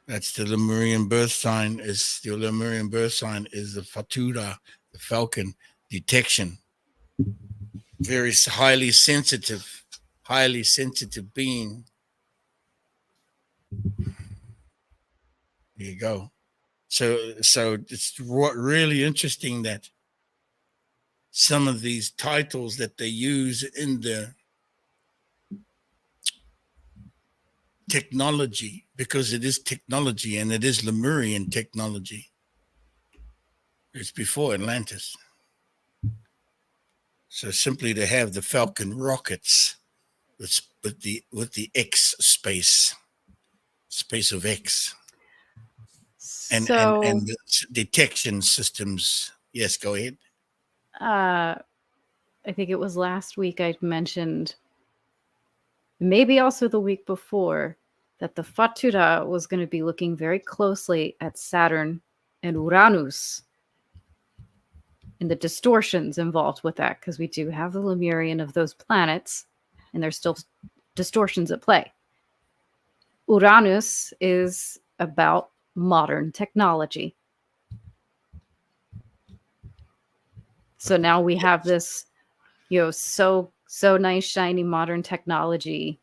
That's the Lemurian birth sign. The Lemurian birth sign is the Fatuda, the falcon detection. Very highly sensitive being. There you go. So it's really interesting that some of these titles that they use in the technology, because it is technology and it is Lemurian technology. It's before Atlantis. So simply to have the Falcon rockets with the X space of X, and the detection systems. Yes, go ahead. I think it was last week I mentioned, maybe also the week before, that the Fatuda was going to be looking very closely at Saturn and Uranus and the distortions involved with that, because we do have the Lemurian of those planets, and there's still distortions at play. Uranus is about modern technology. So now we have this, so nice, shiny, modern technology,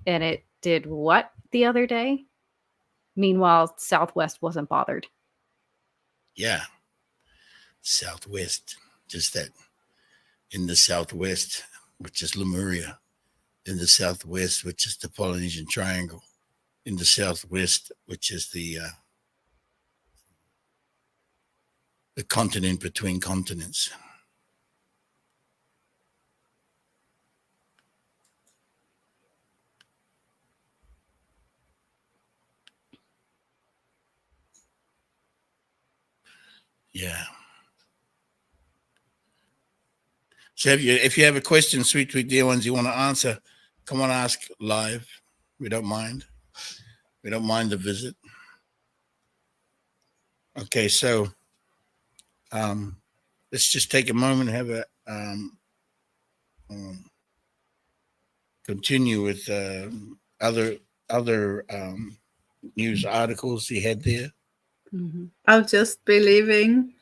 and it did what the other day? Meanwhile, Southwest wasn't bothered. Yeah. Southwest, just that in the Southwest, which is Lemuria, in the Southwest, which is the Polynesian Triangle, in the Southwest, which is the continent between continents. Yeah. So if you have a question, sweet dear ones, you want to answer, come on, ask live. We don't mind. We don't mind the visit. Okay, so let's just take a moment and have a continue with other news articles you had there. Mm-hmm. I'll just be leaving.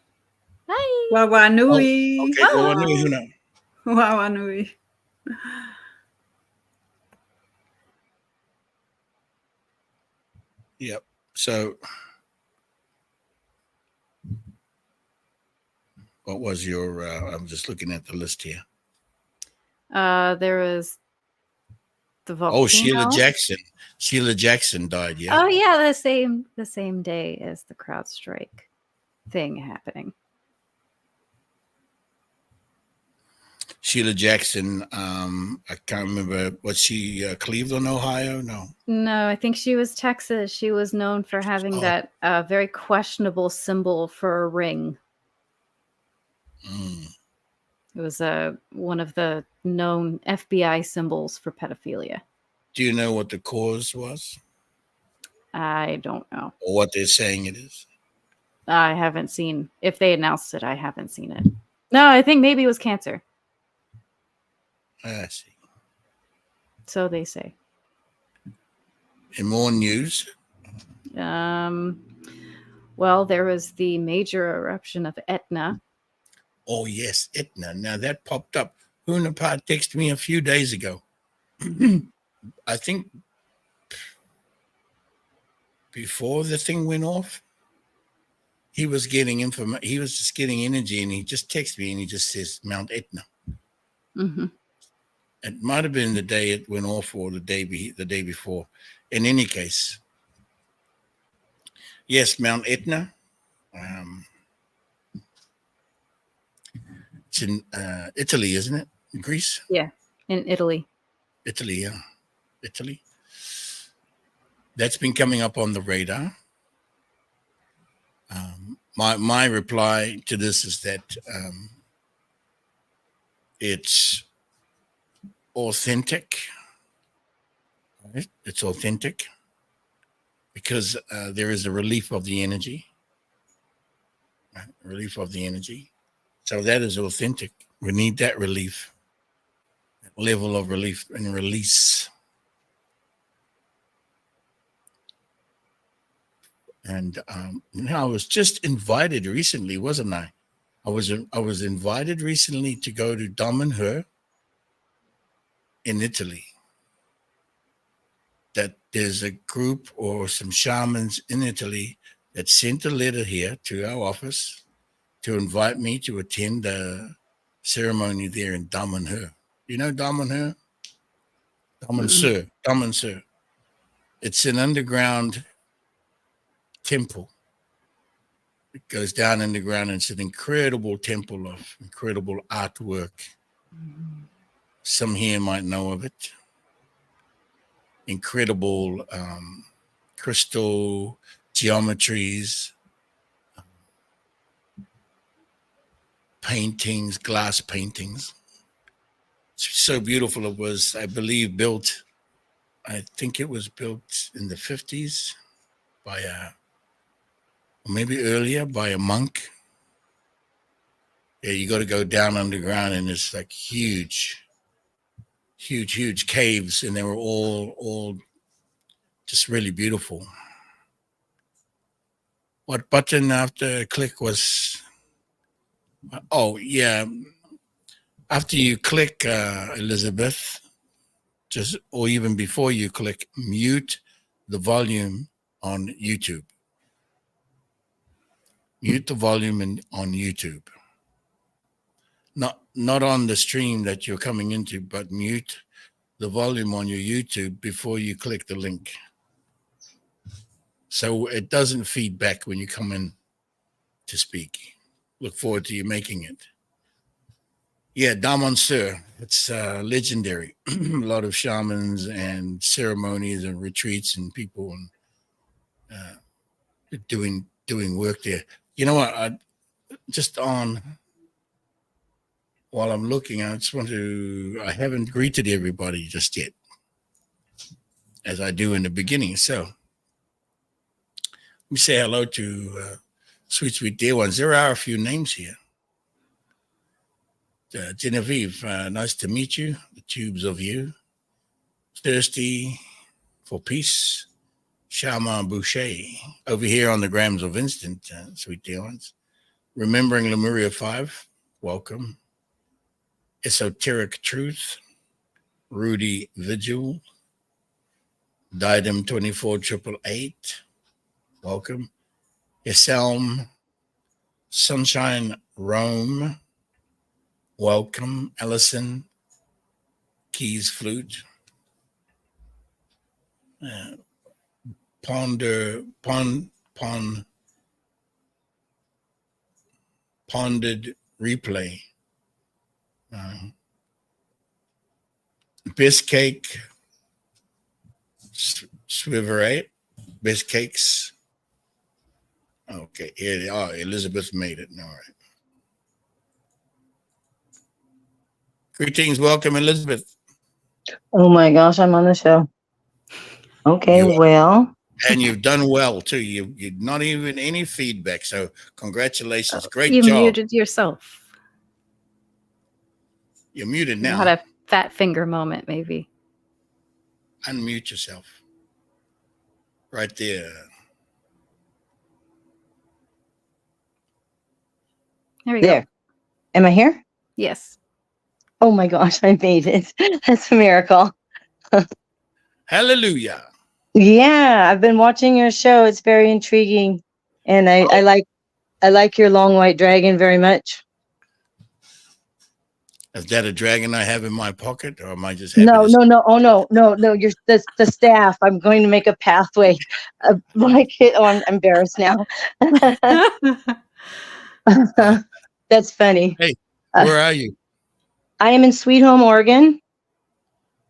Hi. Wawanui. Okay, Wawanui, Huna. Wawanui. Yep. So, what was your? I'm just looking at the list here. There was the volcano. Oh, Sheila Jackson. Sheila Jackson died. Yeah. Oh yeah, the same day as the CrowdStrike thing happening. Sheila Jackson. I can't remember. Was she Cleveland, Ohio? No. No, I think she was Texas. She was known for having that very questionable symbol for a ring. Mm. It was one of the known FBI symbols for pedophilia. Do you know what the cause was? I don't know. Or what they're saying it is? I haven't seen. If they announced it, I haven't seen it. No, I think maybe it was cancer. I see. So they say. In more news? Well, there was the major eruption of Etna. Oh, yes, Etna. Now that popped up. Huna texted me a few days ago. I think before the thing went off, he was getting information. He was just getting energy, and he just texted me, and he just says Mount Etna. Mm-hmm. It might have been the day it went off, or the day before. In any case, yes, Mount Etna. It's in Italy, isn't it? In Greece? Yeah, in Italy. Italy, yeah. Italy. That's been coming up on the radar. My reply to this is that it's authentic. Right? It's authentic because there is a relief of the energy. Right? Relief of the energy. So that is authentic. We need that relief, that level of relief and release. And I was just invited recently, wasn't I? I was invited recently to go to Dom and Her in Italy. That there's a group or some shamans in Italy that sent a letter here to our office to invite me to attend a ceremony there in Dom and Her. You know Dom and Her? Dom and Sir. Dom and Sir. It's an underground temple. It goes down in the ground, and it's an incredible temple of incredible artwork. Some here might know of it. Incredible crystal geometries, paintings, glass paintings. It's so beautiful. It was, I believe, built, I think it was built in the 50s by maybe earlier, by a monk. Yeah, you got to go down underground, and it's like huge caves, and they were all just really beautiful. What button after click was Oh, yeah. After you click, Elizabeth, just or even before you click, mute the volume on YouTube. Mute the volume on YouTube. Not on the stream that you're coming into, but mute the volume on your YouTube before you click the link. So it doesn't feed back when you come in to speak. Look forward to you making it. Yeah, Damon Sir. It's legendary. A lot of shamans and ceremonies and retreats and people and doing work there. You know what? Just on while I'm looking, I haven't greeted everybody just yet, as I do in the beginning. So let me say hello to sweet dear ones. There are a few names here. Genevieve, nice to meet you. The tubes of you. Thirsty for peace. Shama Boucher. Over here on the Grams of Instant, sweet dear ones. Remembering Lemuria 5, welcome. Esoteric Truth. Rudy Vigil. Diadem 24888, welcome. Iselm Sunshine Rome, welcome. Ellison Keys Flute. Pondered Replay. Biscake Swiverate. Biscakes. Okay, here they are. Elizabeth made it. All right. Greetings, welcome, Elizabeth. Oh my gosh, I'm on the show. Okay, well. And you've done well too. You've not even any feedback. So congratulations. Great you job. You muted yourself. You're muted now. You had a fat finger moment, maybe. Unmute yourself. Right there. There we go. Am I here? Yes. Oh my gosh, I made it. That's a miracle. Hallelujah. Yeah, I've been watching your show. It's very intriguing. And I like your long white dragon very much. Is that a dragon I have in my pocket, or am I just happy? No. Oh no. You're the staff. I'm going to make a pathway. I'm embarrassed now. That's funny. Hey, where are you? I am in Sweet Home, Oregon.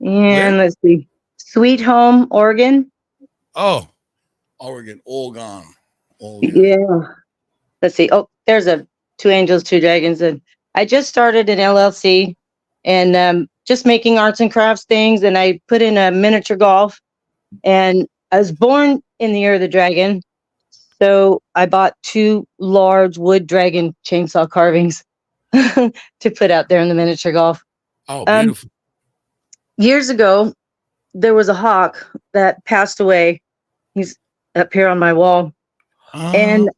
And let's see. Sweet Home, Oregon. Oh, Oregon, all gone. Yeah. Let's see. Oh, there's two angels, two dragons. And I just started an LLC and just making arts and crafts things. And I put in a miniature golf. And I was born in the year of the dragon. So I bought 2 large wood dragon chainsaw carvings to put out there in the miniature golf. Oh, beautiful. Years ago, there was a hawk that passed away. He's up here on my wall. And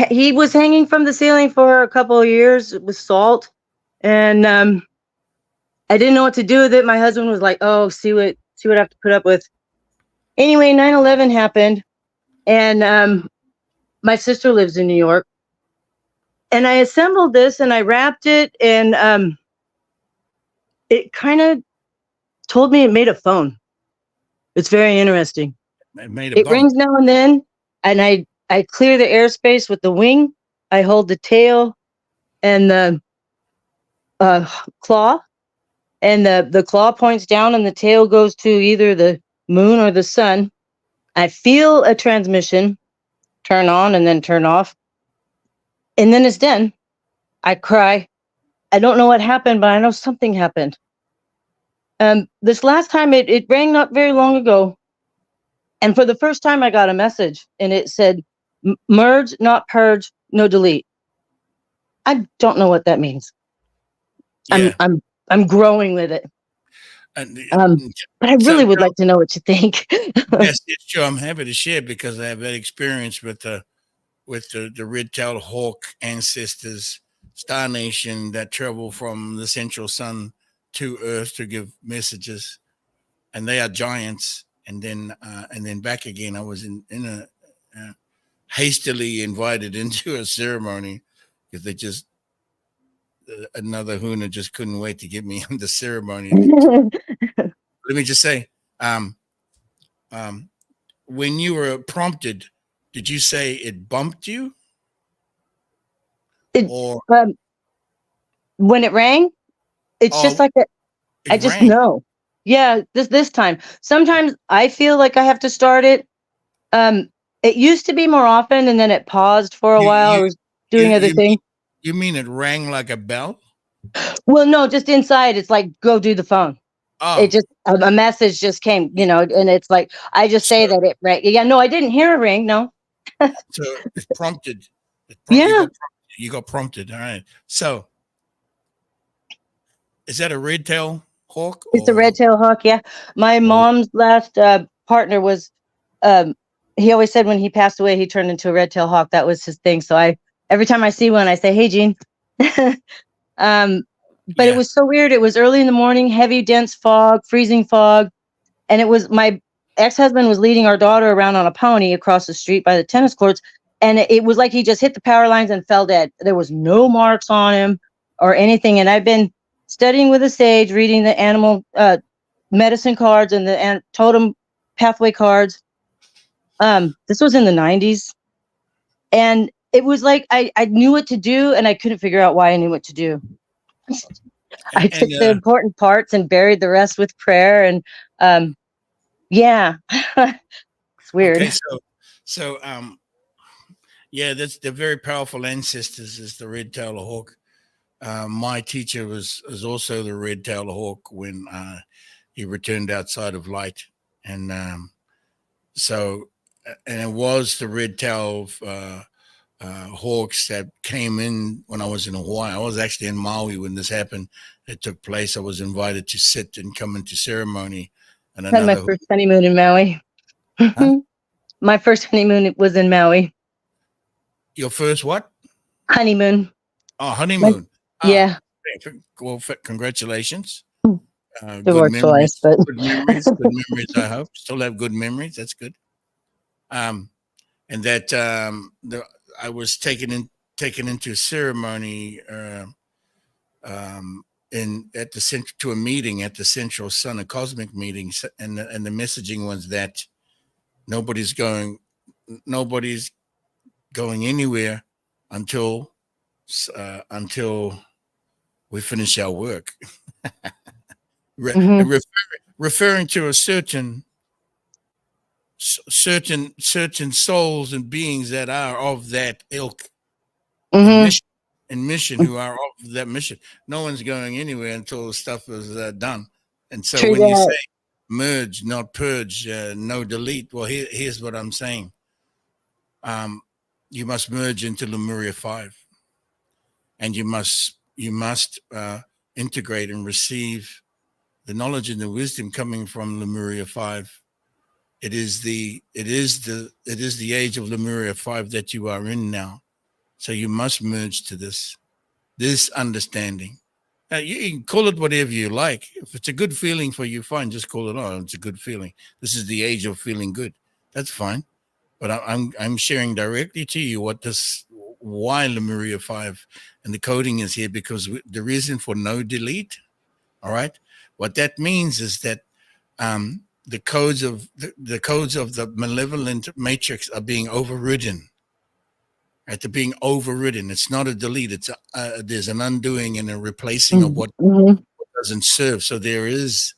he was hanging from the ceiling for a couple of years with salt. And I didn't know what to do with it. My husband was like, oh, see what I have to put up with. Anyway, 9/11 happened. And my sister lives in New York. And I assembled this and I wrapped it. And it kind of told me it made a phone. It's very interesting. It rings now and then, and I clear the airspace with the wing. I hold the tail and the claw, and the claw points down and the tail goes to either the moon or the sun. I feel a transmission turn on and then turn off, and then it's done. I cry. I don't know what happened, but I know something happened. This last time it rang not very long ago. And for the first time, I got a message, and it said, "Merge, not purge, no delete." I don't know what that means. Yeah. I'm growing with it. But I really would like to know what you think. Yes, sure. I'm happy to share because I have that experience with with the red-tailed hawk ancestors, Star Nation that travel from the central sun to Earth to give messages, and they are giants. And then back again. I was in a hastily invited into a ceremony because they just another Huna just couldn't wait to get me in the ceremony. Let me just say, um, when you were prompted, did you say it bumped you? It, Or when it rang, it's just like a, I just rang. know. Yeah, this time. Sometimes I feel like I have to start it. It used to be more often, and then it paused for a while. I was doing other things. You mean it rang like a bell? Well, no, just inside. It's like, go do the phone. Oh, It just a message just came, you know, and it's like I just say that it rang. Yeah, no, I didn't hear a ring. No. So it prompted. Yeah. You got prompted. All right. So is that a red-tailed hawk? It's a red-tailed hawk. Yeah. My mom's last partner was. He always said when he passed away, he turned into a red-tailed hawk. That was his thing. So every time I see one, I say, "Hey, Jean." But it was so weird. It was early in the morning, heavy, dense fog, freezing fog, and it was my ex-husband was leading our daughter around on a pony across the street by the tennis courts, and it was like he just hit the power lines and fell dead. There was no marks on him or anything. And I've been studying with a sage, reading the animal medicine cards and the totem pathway cards. This was in the 90s, and it was like I knew what to do, and I couldn't figure out why I knew what to do. I took the important parts and buried the rest with prayer, and yeah, it's weird. Okay, so yeah, that's the very powerful ancestors is the red-tailed hawk. My teacher was also the red-tailed hawk when he returned outside of light, and so it was the red-tailed hawks that came in when I was in Hawaii. I was actually in Maui when this happened. It took place. I was invited to sit and come into ceremony. And had my first honeymoon in Maui. Huh? My first honeymoon was in Maui. Your first what? Honeymoon. Oh, honeymoon. Yeah. Well, congratulations. Divorced twice, but good memories. Good memories. I hope still have good memories. That's good. And that I was taken into ceremony to a meeting at the Central Sun, a cosmic meeting, and the messaging was that nobody's going anywhere until we finish our work. Referring to a certain souls and beings that are of that ilk and mission who are of that mission. No one's going anywhere until the stuff is done. And so when you say merge, not purge, no delete, well, here's what I'm saying. You must merge into Lemuria 5, and you must integrate and receive the knowledge and the wisdom coming from Lemuria 5. It is the age of Lemuria 5 that you are in now. So you must merge to this understanding. You can call it whatever you like. If it's a good feeling for you, fine, just call it on. It's a good feeling. This is the age of feeling good. That's fine. But I'm sharing directly to you why Lemuria 5 and the coding is here, because the reason for no delete. All right. What that means is that the codes of the malevolent matrix are being overridden. Right, they're being overridden. It's not a delete. It's there's an undoing and a replacing of what doesn't serve. So there is.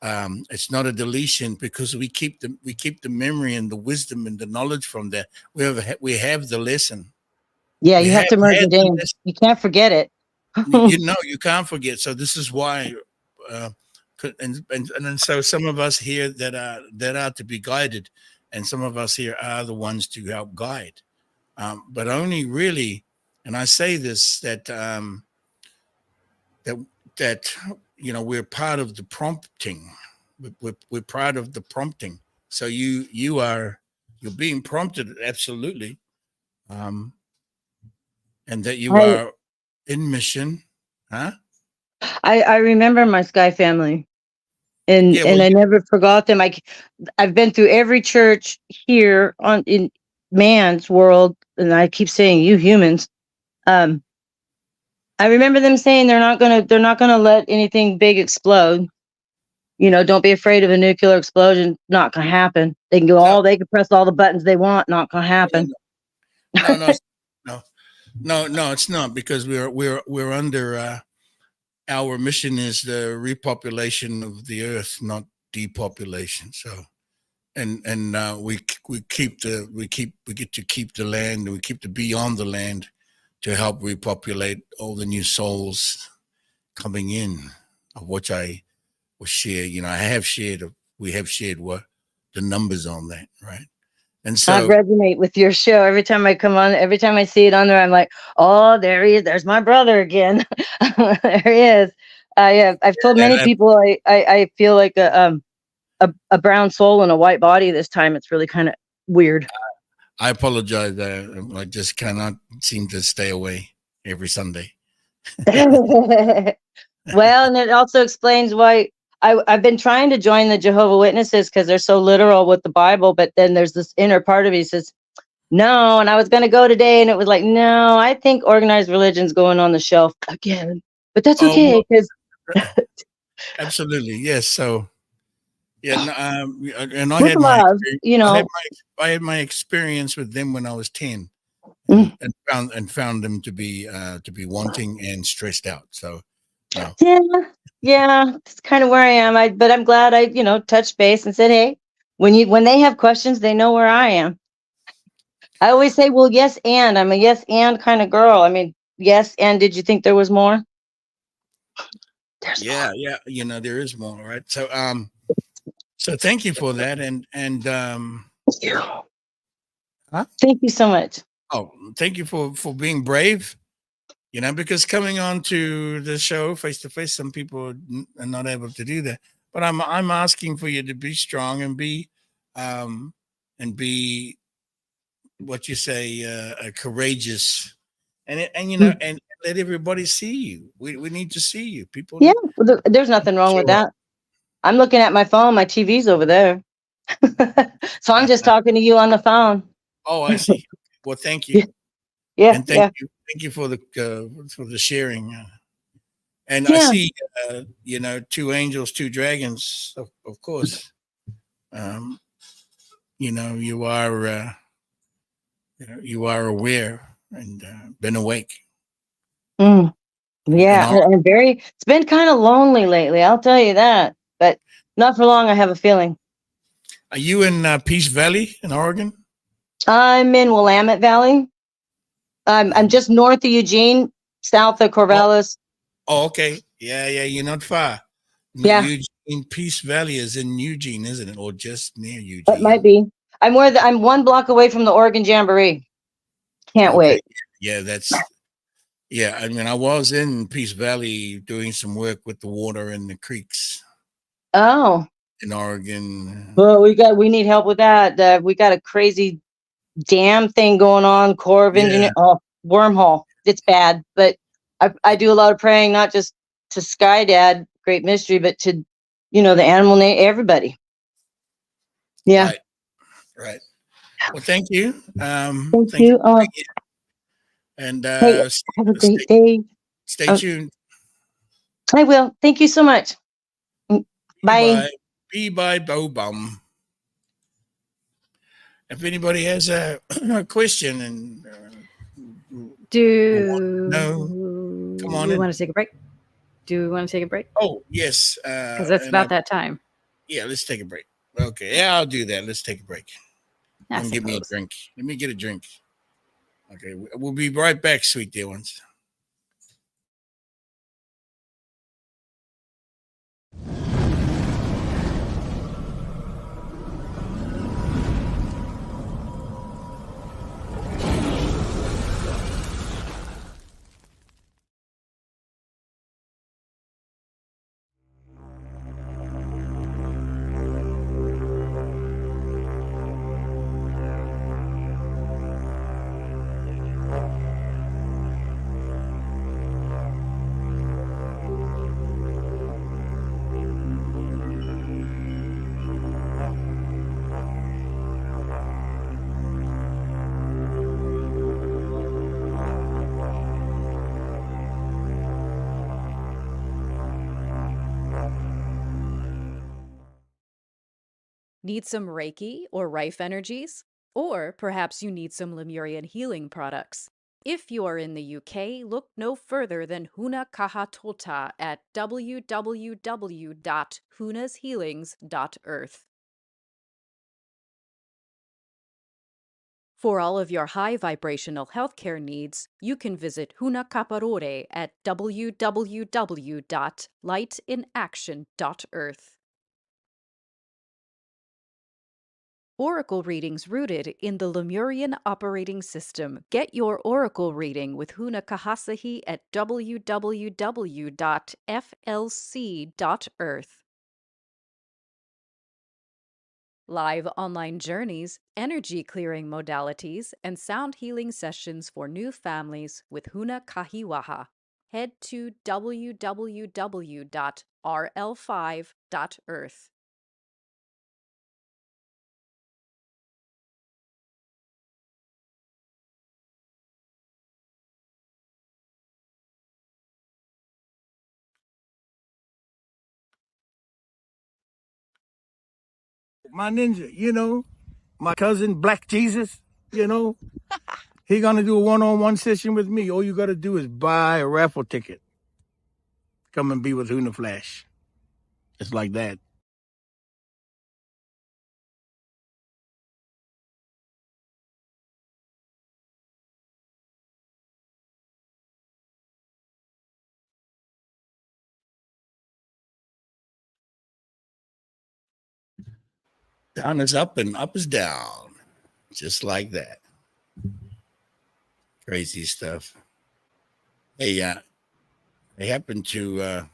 It's not a deletion, because we keep the memory and the wisdom and the knowledge from there. We have the lesson. Yeah, you have to merge it in. You can't forget it. You can't forget. So this is why. And so some of us here that are to be guided, and some of us here are the ones to help guide. But only really, and I say this, that we're part of the prompting. We're part of the prompting. So you're being prompted, absolutely. and that you are in mission, huh? I remember my Sky family, and Yeah, well, I never forgot them. I've been through every church here in man's world, and I keep saying you humans. I remember them saying they're not gonna let anything big explode. You know, don't be afraid of a nuclear explosion. Not gonna happen. They can no, they can press all the buttons they want. Not gonna yeah, happen. no, no, no, no, it's not, because we're under our mission is the repopulation of the earth, not depopulation. So, and we get to keep the land, and we keep to be on the land to help repopulate all the new souls coming in, of which I will share. You know, we have shared what the numbers on that, right? And I so, resonate with your show every time I come on. Every time I see it on there, I'm like, oh, there he is. There's my brother again. There he is. I've told and many people I feel like a brown soul in a white body this time. It's really kind of weird. I apologize. I just cannot seem to stay away every Sunday. Well, and it also explains why I've been trying to join the Jehovah Witnesses because they're so literal with the Bible, but then there's this inner part of me says, no, and I was going to go today, and it was like, no, I think organized religion's going on the shelf again, but that's Oh, okay because absolutely, yes. So, yeah, and I with had my love, experience. you know. I had my experience with them when I was 10, Mm. and found them to be wanting and stressed out. So, no, Yeah, that's kind of where I am. But I'm glad I, touched base and said, hey, when they have questions, they know where I am. I always say, well, yes, and I'm a yes and kind of girl. I mean, yes, and did you think there was more? There's more. yeah, you know, there is more, right? So, so thank you for that, and Thank you. huh? Thank you so much. Oh, thank you for being brave. You know, because coming on to the show face to face, some people are not able to do that. But I'm asking for you to be strong um, and be what you say, courageous, and you know, Mm. and let everybody see you. We need to see you. People Yeah, need well, there's nothing to wrong with show up. that. I'm looking at my phone. My TV's over there. So I'm just talking to you on the phone. Oh, I see. Well, thank you, Yeah, yeah, and yeah. thank you for the sharing. And I Yeah. see, you know, two angels, two dragons. Of course, um, you know, you are aware and been awake. Mm. And Yeah, and it's been kind of lonely lately, I'll tell you that. But not for long, I have a feeling. are you in Peace Valley in Oregon? I'm in Willamette Valley. I'm Um, just north of Eugene, south of oh, Corvallis. oh, okay. Yeah, you're not far. Yeah, Eugene, Peace Valley is in Eugene, isn't it? Or just near it might Eugene? be. I'm 1 block away from the Oregon Jamboree. Can't Okay. wait. Yeah, yeah. I mean, I was in Peace Valley doing some work with the water and the creeks Oh, in Oregon. well, we need help with that. We got a crazy dam thing going on. Corps of Yeah, Engineer. Oh, wormhole. It's bad, but I do a lot of praying, not just to Sky Dad, Great Mystery, but to the animal name, everybody. Yeah. right, right. Well, thank you. Thank Thank you you. for Oh, being here. And hey, have a great day. stay Oh, tuned. I will. Thank you so much. Be Bye. by, be by, bow bum. If anybody has a, a question and no, Do come on we in. want to take a break? Do we want to take a break? Oh, yes. Because it's And I, about that time, yeah, let's take a break. Okay. Yeah, I'll do that. Let's take a break. I And give me a suppose. drink. Let me get a drink. Okay. We'll be right back, sweet dear ones. Need some Reiki or Rife energies? Or perhaps you need some Lemurian healing products. If you are in the UK, look no further than Huna Kahatota at www.hunashealings.earth. For all of your high vibrational healthcare needs, you can visit Huna Kaparore at www.lightinaction.earth. Oracle readings rooted in the Lemurian operating system. Get your oracle reading with Huna Kahasahi at www.flc.earth. Live online journeys, energy clearing modalities, and sound healing sessions for new families with Huna Kahiwaha. Head to www.rl5.earth. My ninja, my cousin Black Jesus, he gonna do a one-on-one session with me. All you gotta do is buy a raffle ticket. Come and be with Huna Flash. It's like that. Down is up and up is down. Just like that. Crazy stuff. Hey, I happened to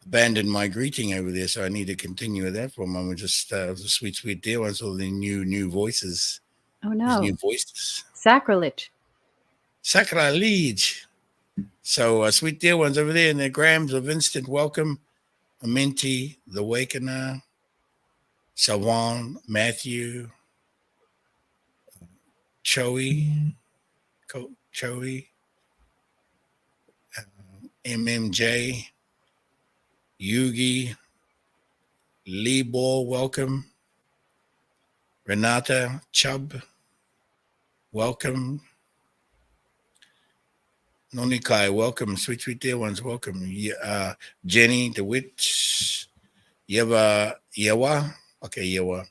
abandon my greeting over there, so I need to continue with that for a moment. Just the sweet, sweet deal. And so the new voices. Oh These no, new voices. sacrilege. Sacrilege. So sweet dear ones over there in the grams of instant welcome. Minty, the Wakener, Sawan, Matthew, Choey, MMJ, Yugi, Lee Ball, welcome. Renata, Chubb, welcome. Nonikai, welcome. Sweet, sweet dear ones, welcome. Jenny, the witch, Yewa. Okay, Yewa.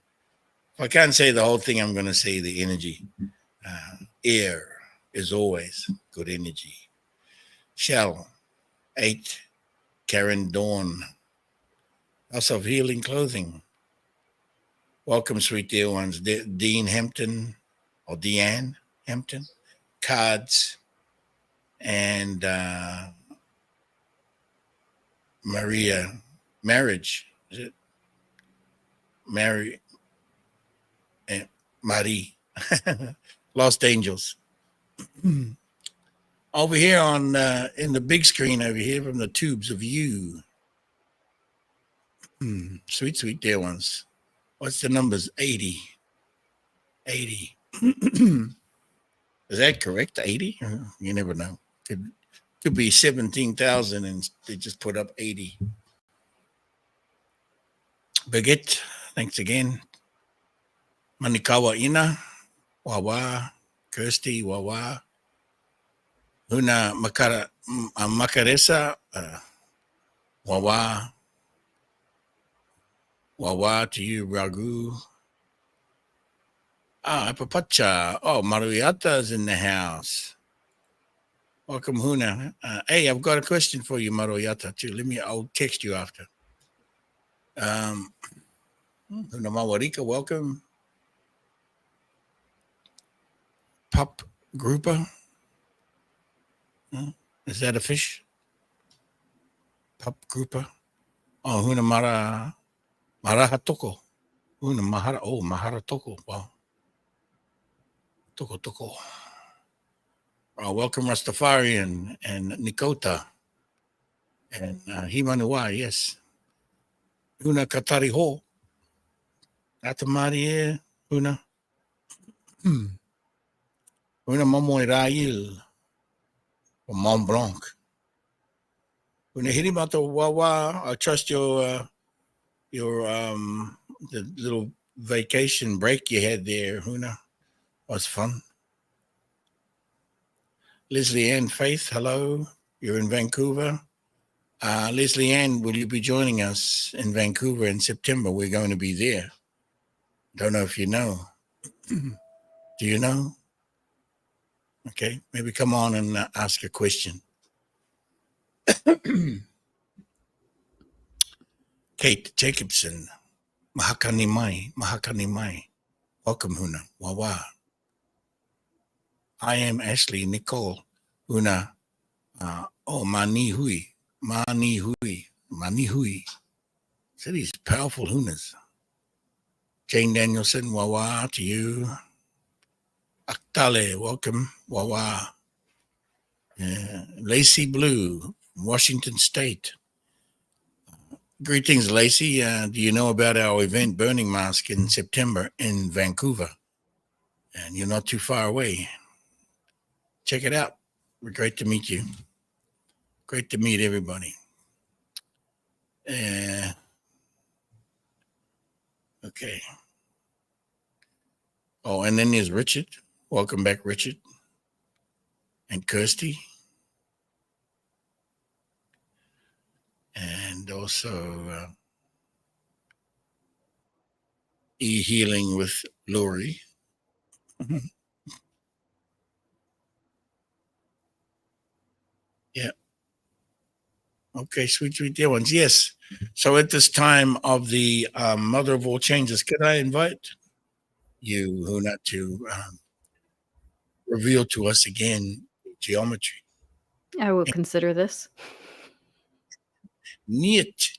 If I can't say the whole thing, I'm going to say the energy. Air is always good energy. Shell, 8, Karen Dawn, House of Healing Clothing. Welcome, sweet dear ones. Dean Hampton, or Deanne Hampton, Cards, and Maria, Marriage. Is it? Mary, and Marie, Lost Angels. Over here on in the big screen over here from the tubes of you. Sweet, sweet dear ones. What's the numbers? 80. 80. Is that correct? 80? You never know. Could be 17,000 and they just put up 80. Baguette, thanks again. Manikawa Ina, Wawa, Kirsty, Wawa. Huna Makaresa, Wawa. Wawa to you, Ragu. Papacha. Oh, Mariata's in the house. Welcome, Huna. Hey, I've got a question for you, Mariata, too. I'll text you after. Huna Mawarika, welcome. Pup Grouper. Is that a fish? Pup Grouper. Oh, Huna Marahatoko. Huna Mahara. Oh, Maharatoko. Wow. Toko. Welcome, Rastafarian and Nikota. And Himanua, yes. Huna Katari Ho. Atamari, Huna. Huna Momoy Rail. From Mont Blanc. Huna Hirimato Wawa. I trust your the little vacation break you had there, Huna, was fun. Leslie Ann Faith, hello. You're in Vancouver. Leslie Ann, will you be joining us in Vancouver in September? We're going to be there. Don't know if you know. Do you know? Okay, maybe come on and ask a question. Kate Jacobson, mahakani mai, mahakani mai. Welcome, Huna. Wawa. I am Ashley Nicole. Huna. Mani hui. Mani hui. Mani hui. So these powerful Hunas. Jane Danielson, Wawa to you. Aktale, welcome. Wawa. Lacey Blue, Washington State. Greetings, Lacey. Do you know about our event, Burning Mask, in September in Vancouver? And you're not too far away. Check it out. We're great to meet you. Great to meet everybody. Okay. Oh, and then there's Richard. Welcome back, Richard. And Kirsty. And also e-healing with Lori. Yeah. Okay, sweet dear ones. Yes. So at this time of the Mother of All Changes, could I invite you, Huna, to reveal to us again geometry? I will consider this. Neat.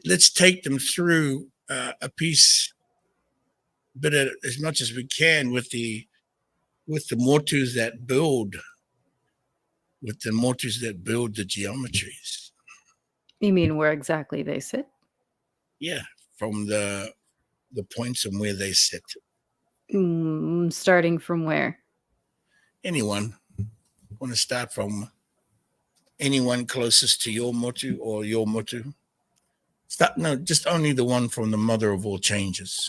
Let's take them through a piece, but as much as we can with the motus that build, the geometries. You mean where exactly they sit? Yeah, from the points and where they sit. Starting from where? Anyone want to start from anyone closest to your motu or your motu? No, just only the one from the Mother of All Changes.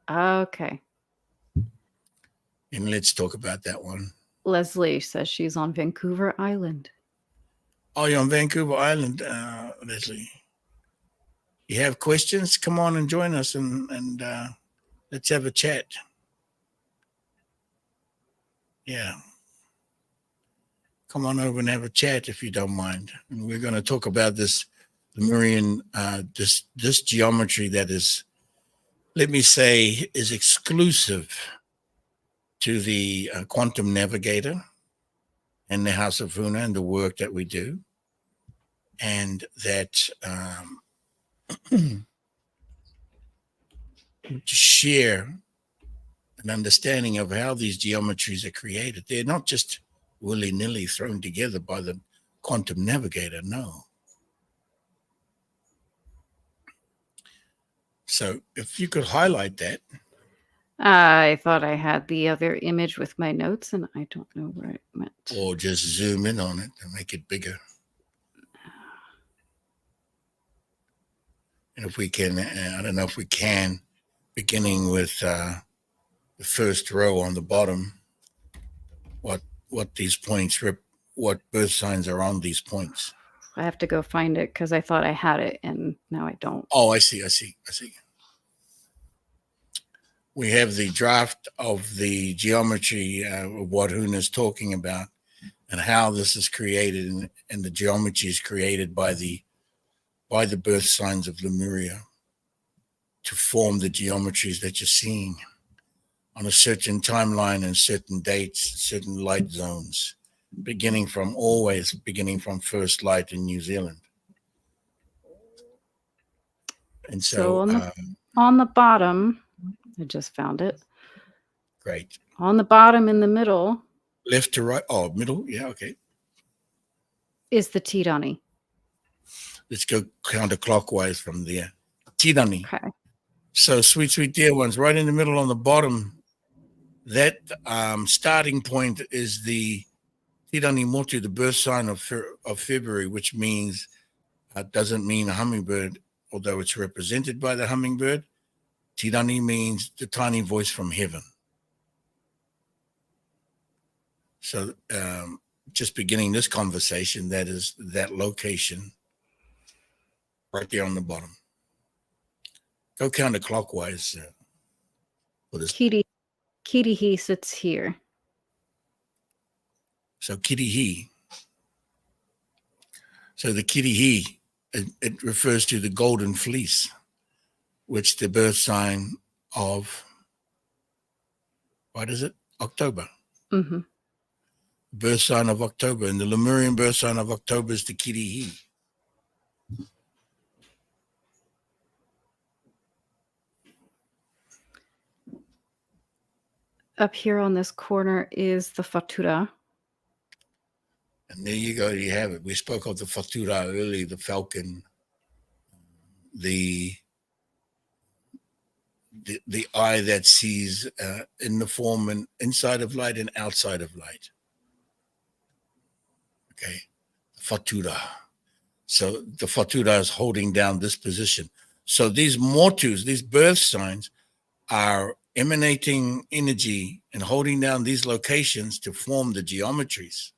Okay. And let's talk about that one. Leslie says she's on Vancouver Island. Oh, you're on Vancouver Island, Leslie. You have questions? Come on and join us and let's have a chat. Yeah. Come on over and have a chat if you don't mind. And we're going to talk about this Lemurian, this geometry that is, let me say, is exclusive to the quantum navigator and the House of Huna and the work that we do. And that to share an understanding of how these geometries are created. They're not just willy-nilly thrown together by the quantum navigator, no. So if you could highlight that. I thought I had the other image with my notes, and I don't know where it went. Or just zoom in on it and make it bigger. And if we can, I don't know if we can, beginning with the first row on the bottom, what these points, what birth signs are on these points. I have to go find it because I thought I had it, and now I don't. Oh, I see. We have the draft of the geometry of what Huna is talking about and how this is created, and the geometry is created by the birth signs of Lemuria to form the geometries that you're seeing on a certain timeline and certain dates, certain light zones, beginning from first light in New Zealand. And so on the bottom, I just found it. Great. On the bottom in the middle. Left to right. Oh, middle. Yeah, okay. Is the Tirani. Let's go counterclockwise from there. Tirani. Okay. So sweet dear ones, right in the middle on the bottom, that starting point is the Tirani Motu, the birth sign of February, which means, doesn't mean a hummingbird. although it's represented by the hummingbird, Tirani means the tiny voice from heaven. So just beginning this conversation, that is that location right there on the bottom. Go counterclockwise for this. Kirihi sits here. So Kirihi. So the Kirihi, it refers to the golden fleece, which the birth sign of, what is it? October. Mm-hmm. Birth sign of October. And the Lemurian birth sign of October is the Kirihi. Up here on this corner is the Fatura. And there you go, you have it. We spoke of the Fatura earlier, the falcon, the eye that sees in the form and inside of light and outside of light. Okay, Fatura. So the Fatura is holding down this position. So these motus, these birth signs, are emanating energy and holding down these locations to form the geometries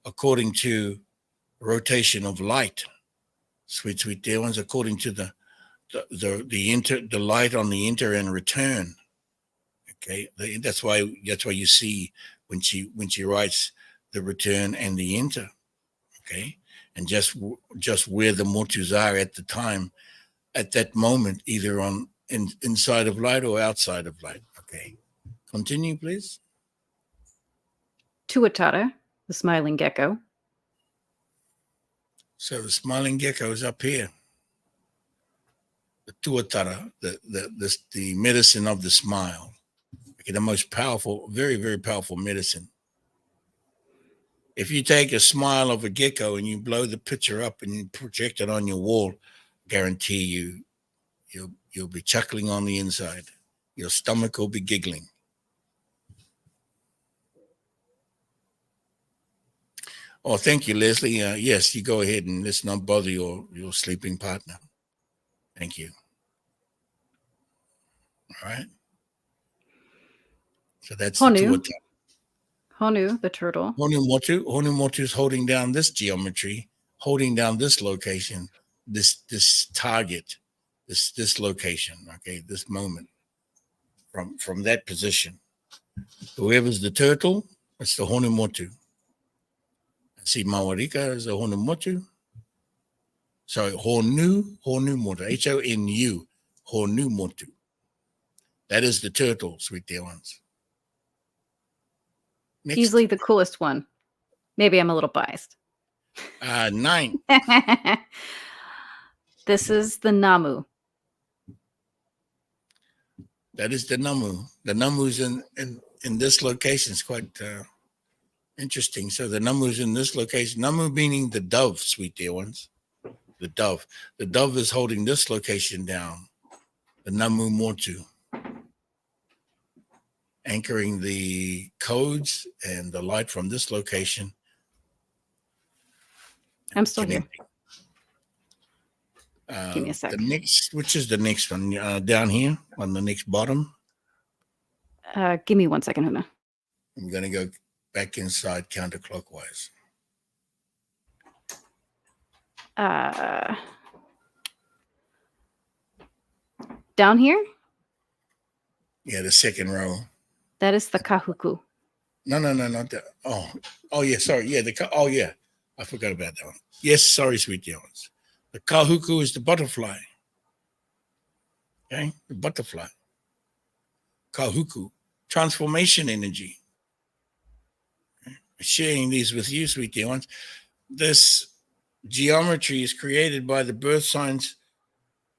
according to rotation of light. Sweet dear ones, according to the light on the enter and return. Okay, that's why you see when she writes the return and the enter. Okay, and just where the motus are at the time, at that moment, either inside of light or outside of light. Okay, continue, please. Tuatara, the smiling gecko. So the smiling gecko is up here. The tuatara, the medicine of the smile. Okay, the most powerful, very, very powerful medicine. If you take a smile of a gecko and you blow the picture up and you project it on your wall, guarantee you'll be chuckling on the inside. Your stomach will be giggling. Oh, thank you, Leslie. Yes, you go ahead and let's not bother your sleeping partner. Thank you. All right. So that's Honu. the Honu, the turtle. Honu Motu is holding down this geometry, holding down this location, this target, this location. Okay, this moment from that position. Whoever's the turtle, it's the Honu Motu. See, Mawarika is the Honu Motu. So Honu Motu, Honu, Honu Motu. That is the turtle, sweet dear ones. Next. Easily the coolest one. Maybe I'm a little biased. 9. This is the Namu. That is the Namu. The Namu's in this location. It's quite interesting. So the Namu's in this location. Namu meaning the dove, sweet dear ones. The dove. The dove is holding this location down. The Namu Motu. Anchoring the codes and the light from this location. I'm still here. Give me a sec. The next, which is the next one? Down here on the next bottom. Give me 1 second, Huna. I'm going to go back inside counterclockwise. Down here? Yeah, the second row. That is the Kahuku. No, not that. Oh, yeah, sorry. Yeah, yeah. I forgot about that one. Yes, sorry, sweet dear ones. The Kahuku is the butterfly. Okay, the butterfly. Kahuku, transformation energy. Okay. Sharing these with you, sweet dear ones. This geometry is created by the birth signs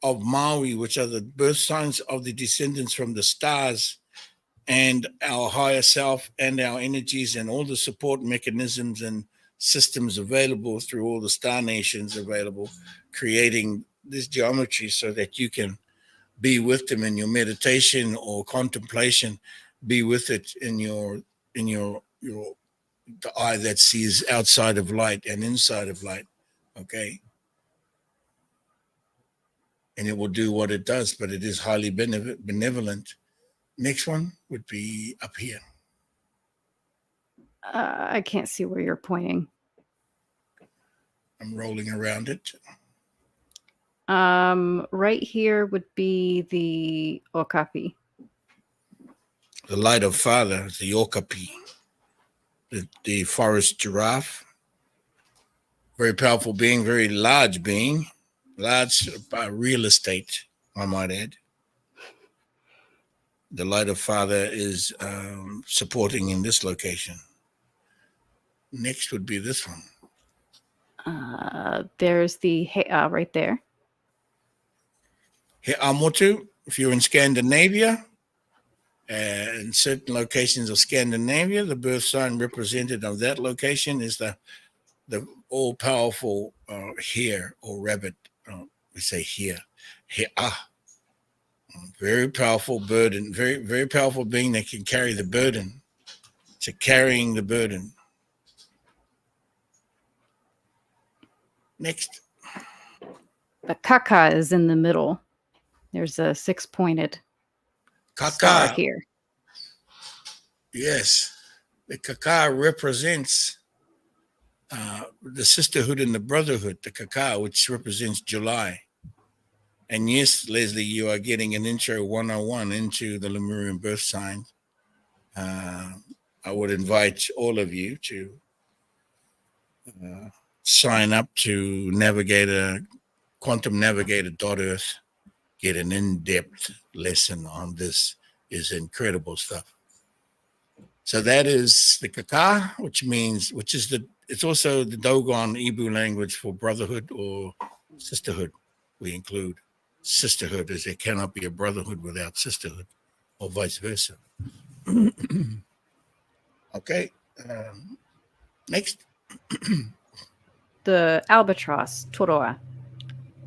of Maui, which are the birth signs of the descendants from the stars and our higher self and our energies and all the support mechanisms and systems available through all the star nations available, creating this geometry so that you can be with them in your meditation or contemplation, be with it in the eye that sees outside of light and inside of light. Okay. and it will do what it does, but it is highly benevolent. Next one would be up here. I can't see where you're pointing. I'm rolling around it. Right here would be the Okapi. The light of Father, the Okapi, the forest giraffe. Very powerful being, very large being, large real estate, I might add. The light of Father is supporting in this location. Next would be this one. There's the right there. He Amotu, if you're in Scandinavia, in certain locations of Scandinavia, the birth sign represented of that location is the all-powerful hare or rabbit. We say hare. Very powerful burden, very, very powerful being that can carry the burden. So carrying the burden. Next. The kaka is in the middle. There's a 6-pointed star Kaka. here. Yes. The kaka represents the sisterhood and the brotherhood, the kaka, which represents July. And yes, Leslie, you are getting an intro 101 into the Lemurian birth sign. I would invite all of you to sign up to Quantum Navigator.earth, get an in-depth lesson on this. Is incredible stuff. So that is the kaka, it's also the Dogon Ibu language for brotherhood or sisterhood. We include sisterhood, as there cannot be a brotherhood without sisterhood, or vice versa. Okay. Next. The albatross, Toroa.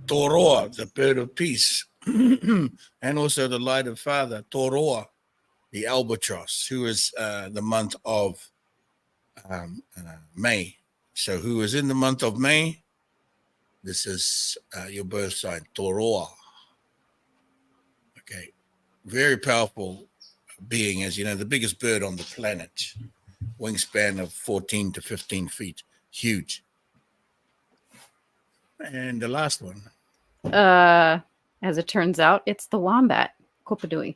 Toroa, the bird of peace. And also the light of Father, Toroa, the albatross, who is the month of May. So who is in the month of May? This is your birth sign, Toroa. Okay. Very powerful being, as you know, the biggest bird on the planet. Wingspan of 14 to 15 feet. Huge. And the last one. As it turns out, it's the wombat, Kopanui.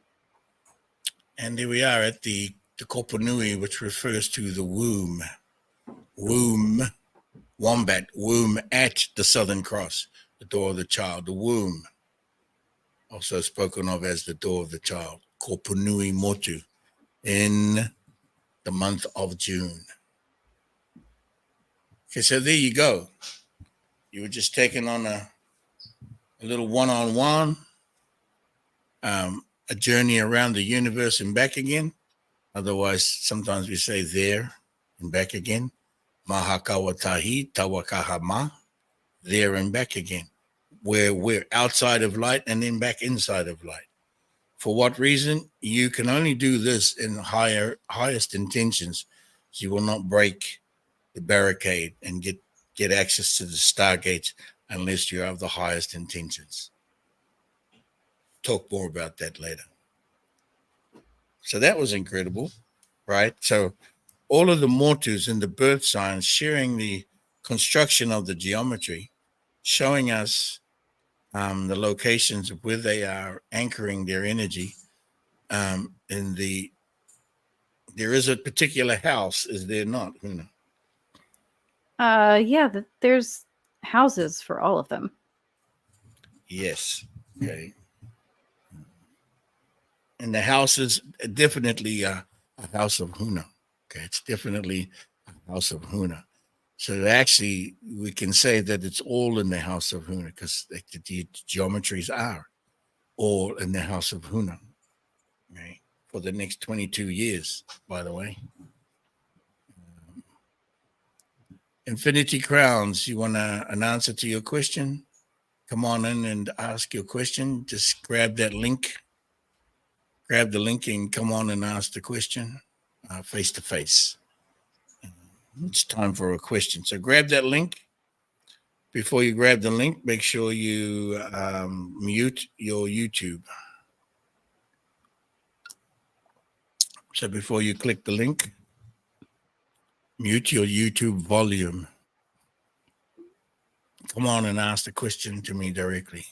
And here we are at the Kopanui, which refers to the womb. Womb, wombat, womb at the Southern Cross, the door of the child, the womb. Also spoken of as the door of the child, Kopanui Motu, in the month of June. Okay, so there you go. You were just taking on a little one-on-one, a journey around the universe and back again. Otherwise, sometimes we say there and back again. Mahakawatahi, tawakahama, there and back again. Where we're outside of light and then back inside of light. For what reason? You can only do this in highest intentions. So you will not break the barricade and get access to the stargates unless you have the highest intentions. Talk more about that later. So that was incredible, right? So all of the motus in the birth signs sharing the construction of the geometry, showing us the locations of where they are anchoring their energy. There is a particular house, is there not, Huna? Yeah, there's houses for all of them. Yes. Okay. And the house is definitely a house of Huna. Okay, it's definitely a house of Huna. So actually, we can say that it's all in the house of Huna because the geometries are all in the house of Huna, right? For the next 22 years, by the way. Infinity Crowns, you want an answer to your question? Come on in and ask your question. Just grab that link. Grab the link and come on and ask the question face to face. It's time for a question. So grab that link, before you grab the link, make sure you mute your YouTube. So before you click the link, mute your YouTube volume. Come on and ask the question to me directly.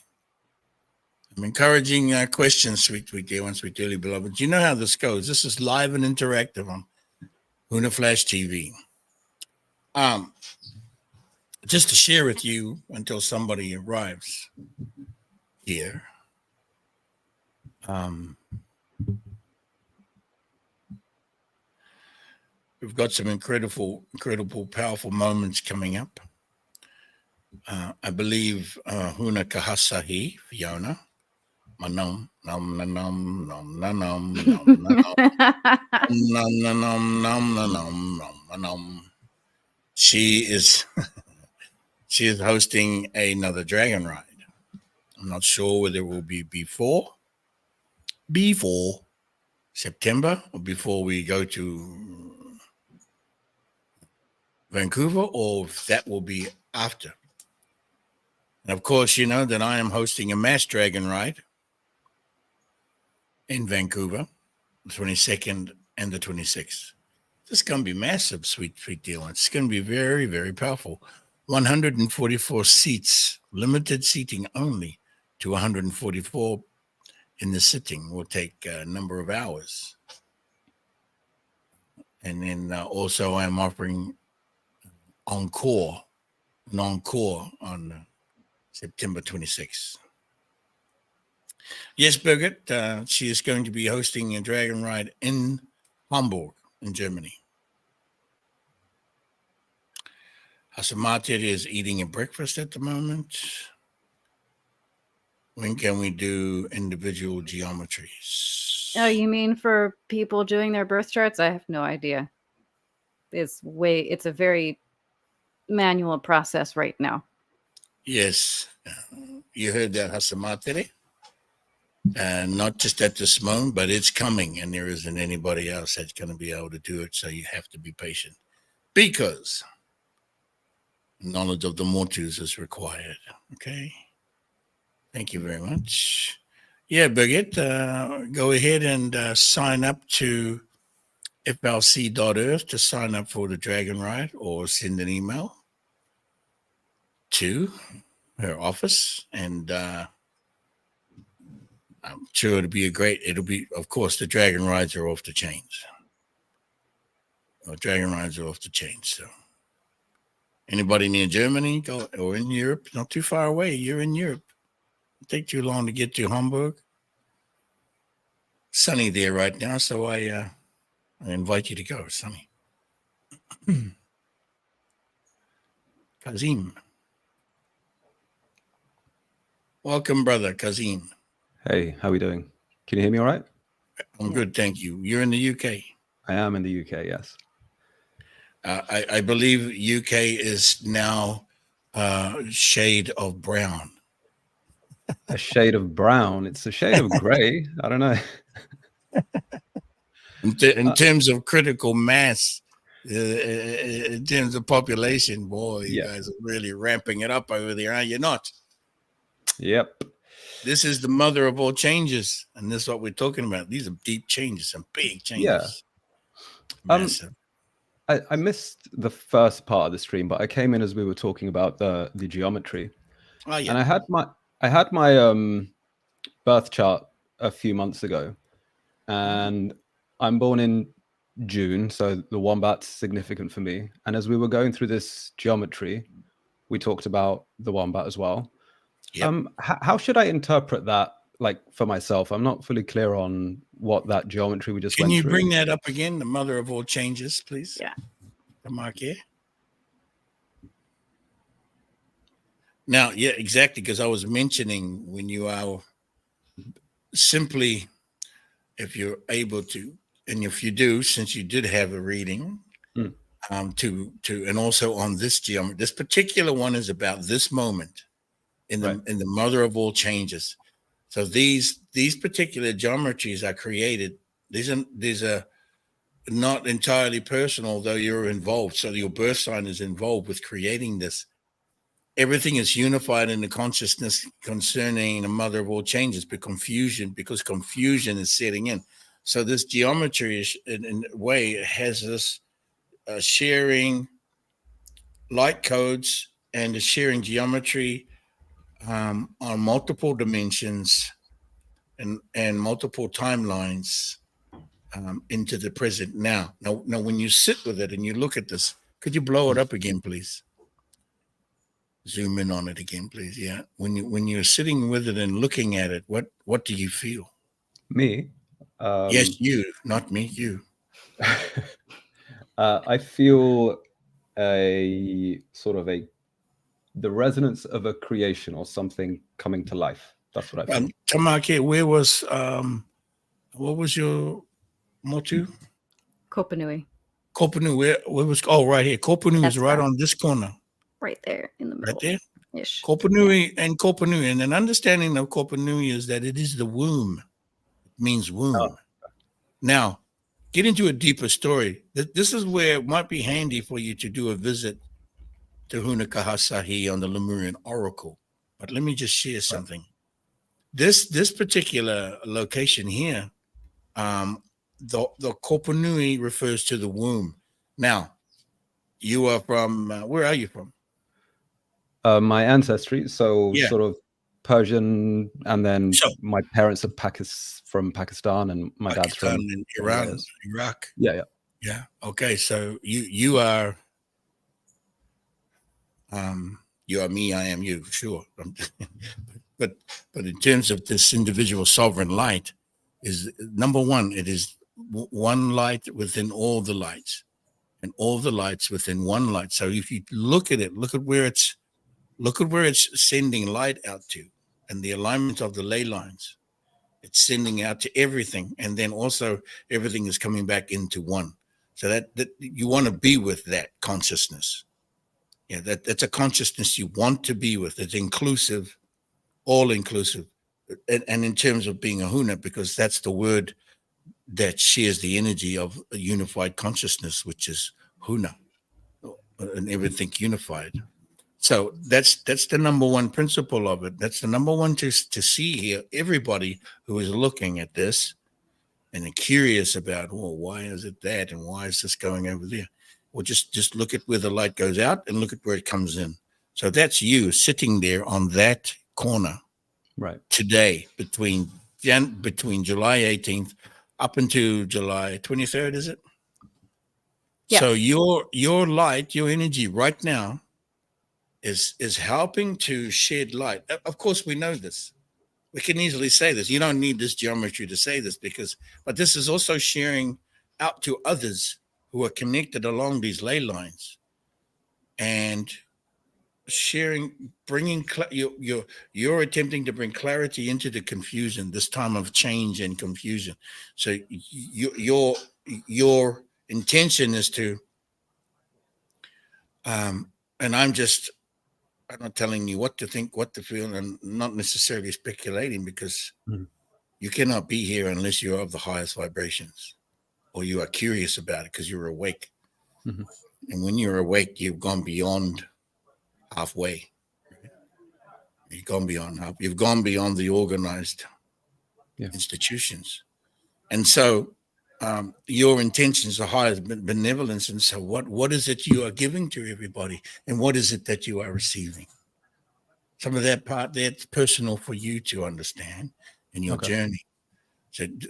I'm encouraging questions, sweet dear ones, sweet dearly beloved. You know how this goes. This is live and interactive on Huna Flash TV. Just to share with you until somebody arrives here. We've got some incredible, powerful moments coming up. I believe Huna Kahasahi, Fiona. Manam, nom, nom, nom, nom, nom, nom, nom, nom. She is hosting another dragon ride. I'm not sure whether it will be before September or before we go to Vancouver, or if that will be after. And of course, you know that I am hosting a mass dragon ride in Vancouver, the 22nd and the 26th. This is going to be massive, sweet deal. It's going to be very, very powerful. 144 seats, limited seating only to 144 in the sitting. Will take a number of hours. And then also I'm offering an encore on September 26th. Yes, Birgit, she is going to be hosting a dragon ride in Hamburg, in Germany. Hasamatir is eating a breakfast at the moment. When can we do individual geometries? Oh, you mean for people doing their birth charts? I have no idea. It's a very manual process right now. Yes, you heard that, Hasamatir. Not just at this moment, but it's coming, and there isn't anybody else that's going to be able to do it. So you have to be patient, because knowledge of the motus is required. Okay. Thank you very much. Yeah, Birgit, go ahead and sign up to flc.earth to sign up for the dragon ride, or send an email to her office, and I'm sure it'll be, of course, the dragon rides are off the chains. Dragon rides are off the chains. So anybody near Germany or in Europe, not too far away, you're in Europe. It'll take too long to get to Hamburg. Sunny there right now, so I invite you to go. Sunny. Kazim. Welcome, brother, Kazim. Hey, how are we doing? Can you hear me all right? I'm good, thank you. You're in the UK. I am in the UK, yes. I believe UK is now shade of brown. A shade of brown. It's a shade of gray. I don't know. In terms of critical mass, in terms of population, boy, you guys are really ramping it up over there, are you not? Yep. This is the mother of all changes, and this is what we're talking about. These are deep changes, some big changes. Yeah. Massive. I missed the first part of the stream, but I came in as we were talking about the geometry. Oh, yeah. And I had my birth chart a few months ago, and I'm born in June, so the wombat's significant for me. And as we were going through this geometry, we talked about the wombat as well. Yep. How should I interpret that, like, for myself? I'm not fully clear on what that geometry we just went through. Can you bring that up again? The mother of all changes, please. Yeah. The mark here. Now, yeah, exactly, because I was mentioning when you are simply, if you're able to, and if you do, since you did have a reading, and also on this geometry, this particular one is about this moment in the mother of all changes. So these particular geometries are created. These are not entirely personal, though you're involved. So your birth sign is involved with creating this everything is unified in the consciousness concerning the mother of all changes, but because confusion is setting in. So this geometry is, in a way, has us sharing light codes and sharing geometry on multiple dimensions and multiple timelines into the present now. Now, when you sit with it and you look at this, could you blow it up again, please? Zoom in on it again, please. Yeah. When you're sitting with it and looking at it, what do you feel? Me? Yes, you, not me, you. I feel a sort of the resonance of a creation or something coming to life. That's what I feel. Tamake, what was your motu? Kopanui, Kopanui, where was, right here. Kopanui That's is right that. on this corner. right there in the middle. Right there? Ish. Kopanui and Kopanui. And an understanding of Kopanui is that it is the womb. It means womb. Oh. Now, get into a deeper story. This is where it might be handy for you to do a visit to Huna Kahasahi on the Lemurian Oracle. But let me just share something. This particular location here, the Kopanui refers to the womb. Now, you are from, where are you from? My ancestry, so Yeah. sort of Persian, and then So- my parents are from Pakistan, and my dad's Pakistan from and Iran, Himalayas. Iraq. Yeah. Okay, so you are you are me, I am you, sure. but in terms of this individual sovereign light, is number one, it is one light within all the lights, and all the lights within one light. So if you look at it, look at where it's sending light out to, and the alignment of the ley lines. It's sending out to everything, and then also everything is coming back into one. So that you want to be with that consciousness. Yeah, that's a consciousness you want to be with. It's inclusive, all inclusive, and in terms of being a Huna, because that's the word that shares the energy of a unified consciousness, which is Huna, and everything unified. So that's the number one principle of it. That's the number one to see here. Everybody who is looking at this and curious about, well, why is it that, and why is this going over there? Well, just look at where the light goes out and look at where it comes in. So that's you sitting there on that corner, Right. today between July 18th up into July 23rd, is it? Yes. So your light, your energy right now is helping to shed light. Of course, we know this. We can easily say this. You don't need this geometry to say this, but this is also sharing out to others who are connected along these ley lines, and sharing, bringing you're attempting to bring clarity into the confusion, this time of change and confusion. So your intention is to, and I'm not telling you what to think, what to feel, and not necessarily speculating, because you cannot be here unless you're of the highest vibrations, or you are curious about it because you're awake. Mhm. And when you're awake, you've gone beyond halfway. You've gone beyond the organized institutions. And so your intentions are high as benevolence. And so what is it you are giving to everybody? And what is it that you are receiving? Some of that part, that's personal for you to understand in your journey.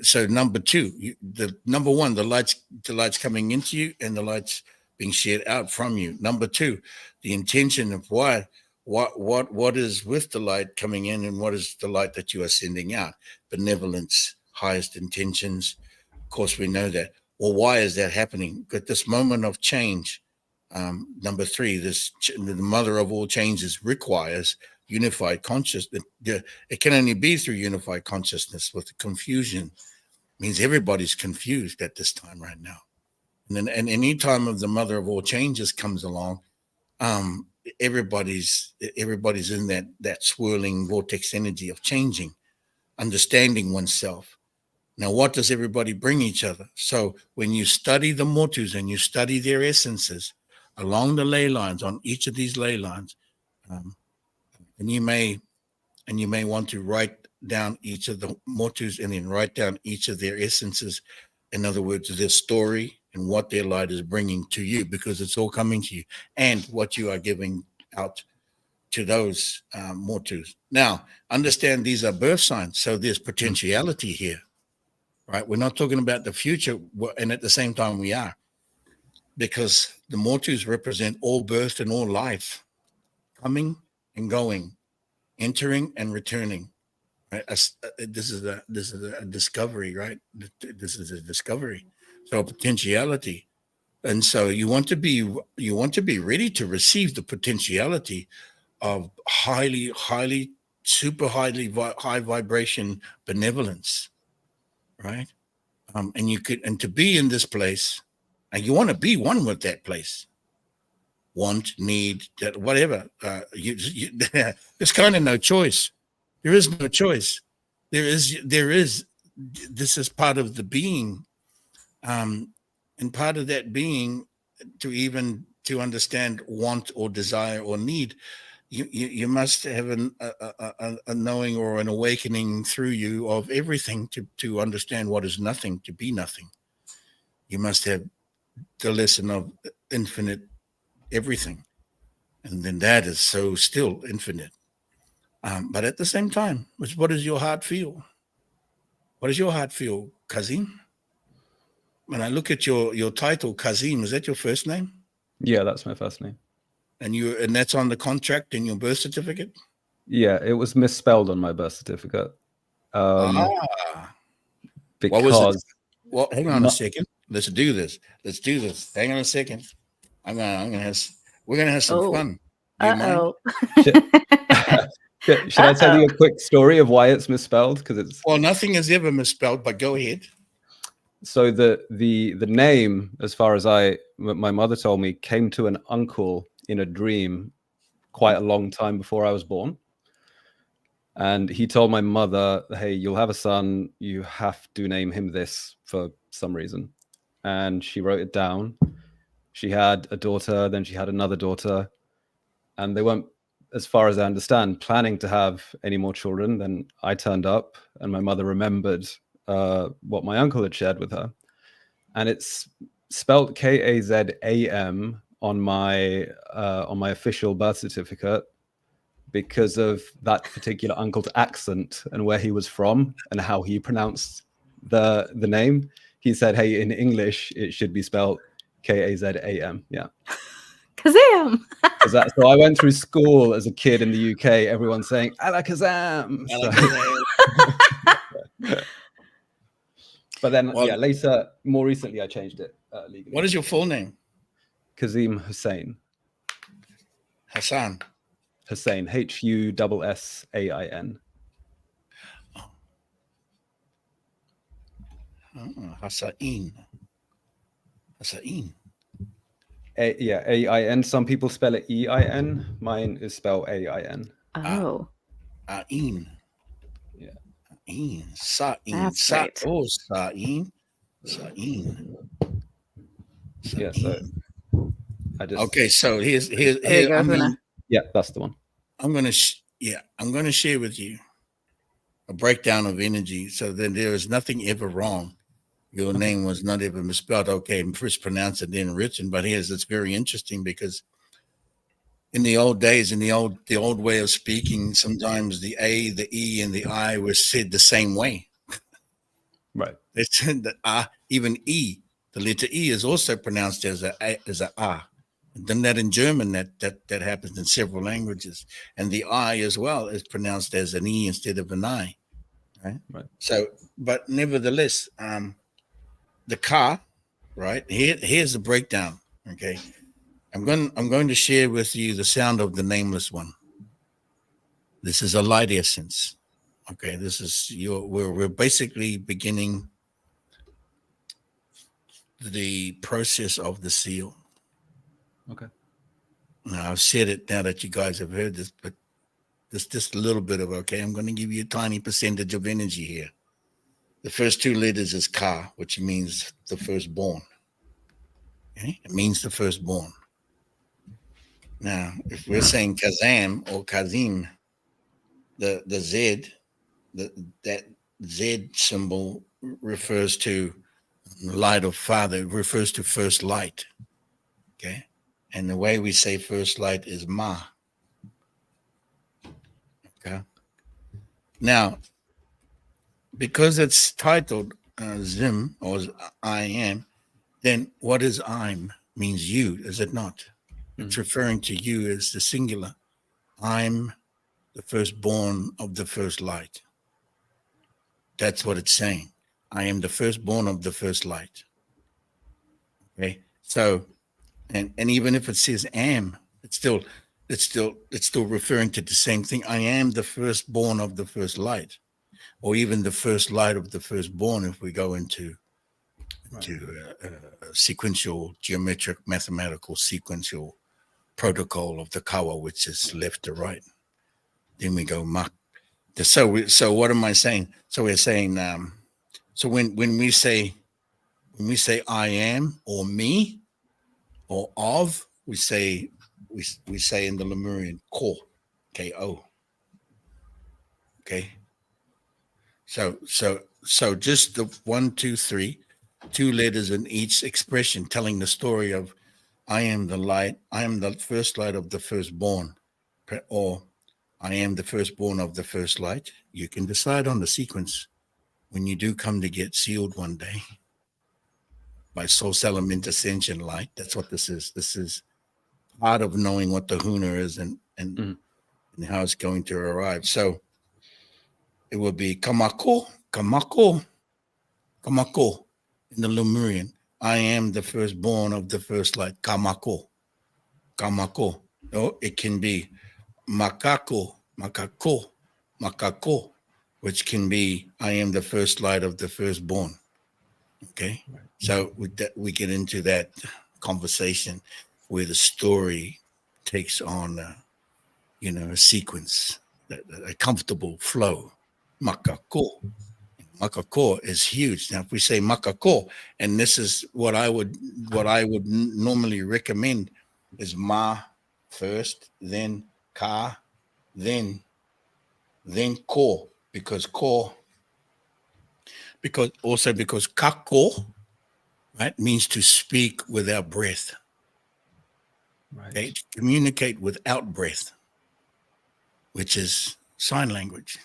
So number two, the number one, the lights coming into you, and the lights being shared out from you. Number two, the intention of what is with the light coming in, and what is the light that you are sending out? Benevolence, highest intentions. Of course, we know that. Well, why is that happening? At this moment of change, number three, the mother of all changes requires unified consciousness. It can only be through unified consciousness. With the confusion, means everybody's confused at this time right now. And any time of the mother of all changes comes along, everybody's in that swirling vortex energy of changing, understanding oneself. Now, what does everybody bring each other? So when you study the motus and you study their essences along the ley lines, on each of these ley lines, And you may want to write down each of the motus and then write down each of their essences. In other words, their story and what their light is bringing to you, because it's all coming to you, and what you are giving out to those motus. Now, understand these are birth signs, so there's potentiality here, right? We're not talking about the future, and at the same time we are, because the motus represent all birth and all life, coming and going, entering and returning. Right? This is a discovery, right? This is a discovery, so potentiality, and so you want to be ready to receive the potentiality of high vibration benevolence, right? And to be in this place, and you want to be one with that place. Want, need, that, whatever. There's kind of no choice. There is no choice. There is. This is part of the being, and part of that being, to understand want or desire or need, you must have a knowing or an awakening through you of everything to understand what is nothing, to be nothing. You must have the lesson of infinite everything, and then that is so still infinite. But at the same time, what does your heart feel? What does your heart feel, Kazim? When I look at your title, Kazim, is that your first name? Yeah, that's my first name. And that's on the contract in your birth certificate? Yeah, it was misspelled on my birth certificate. Because what was it? Well, hang on a second. Let's do this. Hang on a second. We're gonna have some fun. Do you mind? Should I tell you a quick story of why it's misspelled? Because nothing is ever misspelled, but go ahead. So the name, as far as my mother told me, came to an uncle in a dream quite a long time before I was born. And he told my mother, hey, you'll have a son, you have to name him this for some reason. And she wrote it down. She had a daughter, then she had another daughter, and they weren't, as far as I understand, planning to have any more children. Then I turned up and my mother remembered what my uncle had shared with her. And it's spelt Kazam on my official birth certificate because of that particular uncle's accent and where he was from and how he pronounced the name. He said, hey, in English, it should be spelled Kazam. Yeah. Kazam! So I went through school as a kid in the UK, everyone saying, Alakazam. But then, later, more recently, I changed it legally. What is your full name? Kazim Hussain. Hassan. Hussain, Hussain. Hassain. A-I-N. Some people spell it E-I-N. Mine is spelled A-I-N. Oh. Ain. Yeah. Ain. Sa'in. That's right. Oh, Sa'in. Sa'in. Yeah, so I just... Okay, so here's There you go, Huna. Yeah, that's the one. I'm going to share with you a breakdown of energy, so then there is nothing ever wrong. Your name was not ever misspelled. Okay, first pronounced and then written, but it's very interesting because in the old days, in the old way of speaking, sometimes the A, the E, and the I were said the same way. Right. They said that even E, the letter E is also pronounced as a ah. Then that in German that happens in several languages, and the I as well is pronounced as an E instead of an I. Right. Right. So, but nevertheless, the ka, right? Here's the breakdown. Okay. I'm going to share with you the sound of the nameless one. This is a light essence. Okay, this is we're basically beginning the process of the seal. Okay. Now I've said it now that you guys have heard this, but there's just a little bit of I'm going to give you a tiny percentage of energy here. The first two letters is ka, which means the firstborn. Okay? It means the firstborn. Now, if we're saying Kazam or Kazim, the Z, that Z symbol refers to light of Father. It refers to first light. Okay, and the way we say first light is Ma. Okay. Now, because it's titled Zim or I am, then what is I'm means you, is it not? It's referring to you as the singular. I'm the firstborn of the first light. That's what it's saying. I am the firstborn of the first light. Okay. So, and even if it says am, it's still referring to the same thing. I am the firstborn of the first light, or even the first light of the firstborn. If we go into sequential, geometric, mathematical, sequential protocol of the kawa, which is left to right, then we go mak. So what am I saying? So we're saying so when we say I am or me or of, we say in the Lemurian ko, K-O. Okay. So just the 1, 2, 3, 2 letters in each expression telling the story of I am the light, I am the first light of the firstborn, or I am the firstborn of the first light. You can decide on the sequence when you do come to get sealed one day by soul element ascension light. That's what this is. This is part of knowing what the Huna is and how it's going to arrive. So it will be kamako in the Lemurian. I am the firstborn of the first light. Kamako. No, it can be makako, which can be I am the first light of the firstborn. Okay. So with that, we get into that conversation where the story takes on a sequence, a comfortable flow. Makako is huge. Now, if we say makako, and this is what I would normally recommend is ma first, then ka, then ko, because kako, right, means to speak without breath. Right. Okay, to communicate without breath, which is sign language.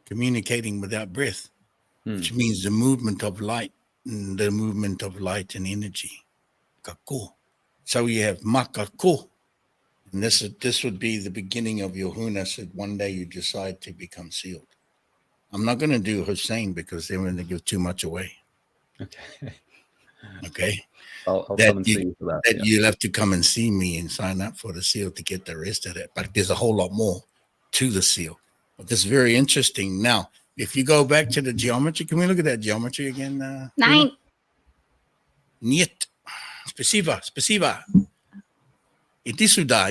Communicating without breath, which means the movement of light and energy. Kako. So you have makako. And this would be the beginning of your Huna, said one day you decide to become sealed. I'm not going to do Hussein because they're going to give too much away. Okay. I'll come and see you for that. You'll have to come and see me and sign up for the seal to get the rest of it. But there's a whole lot more to the seal. But this is very interesting. Now, if you go back to the geometry, can we look at that geometry again? 9. Niet. Spasiba. Iti sudah.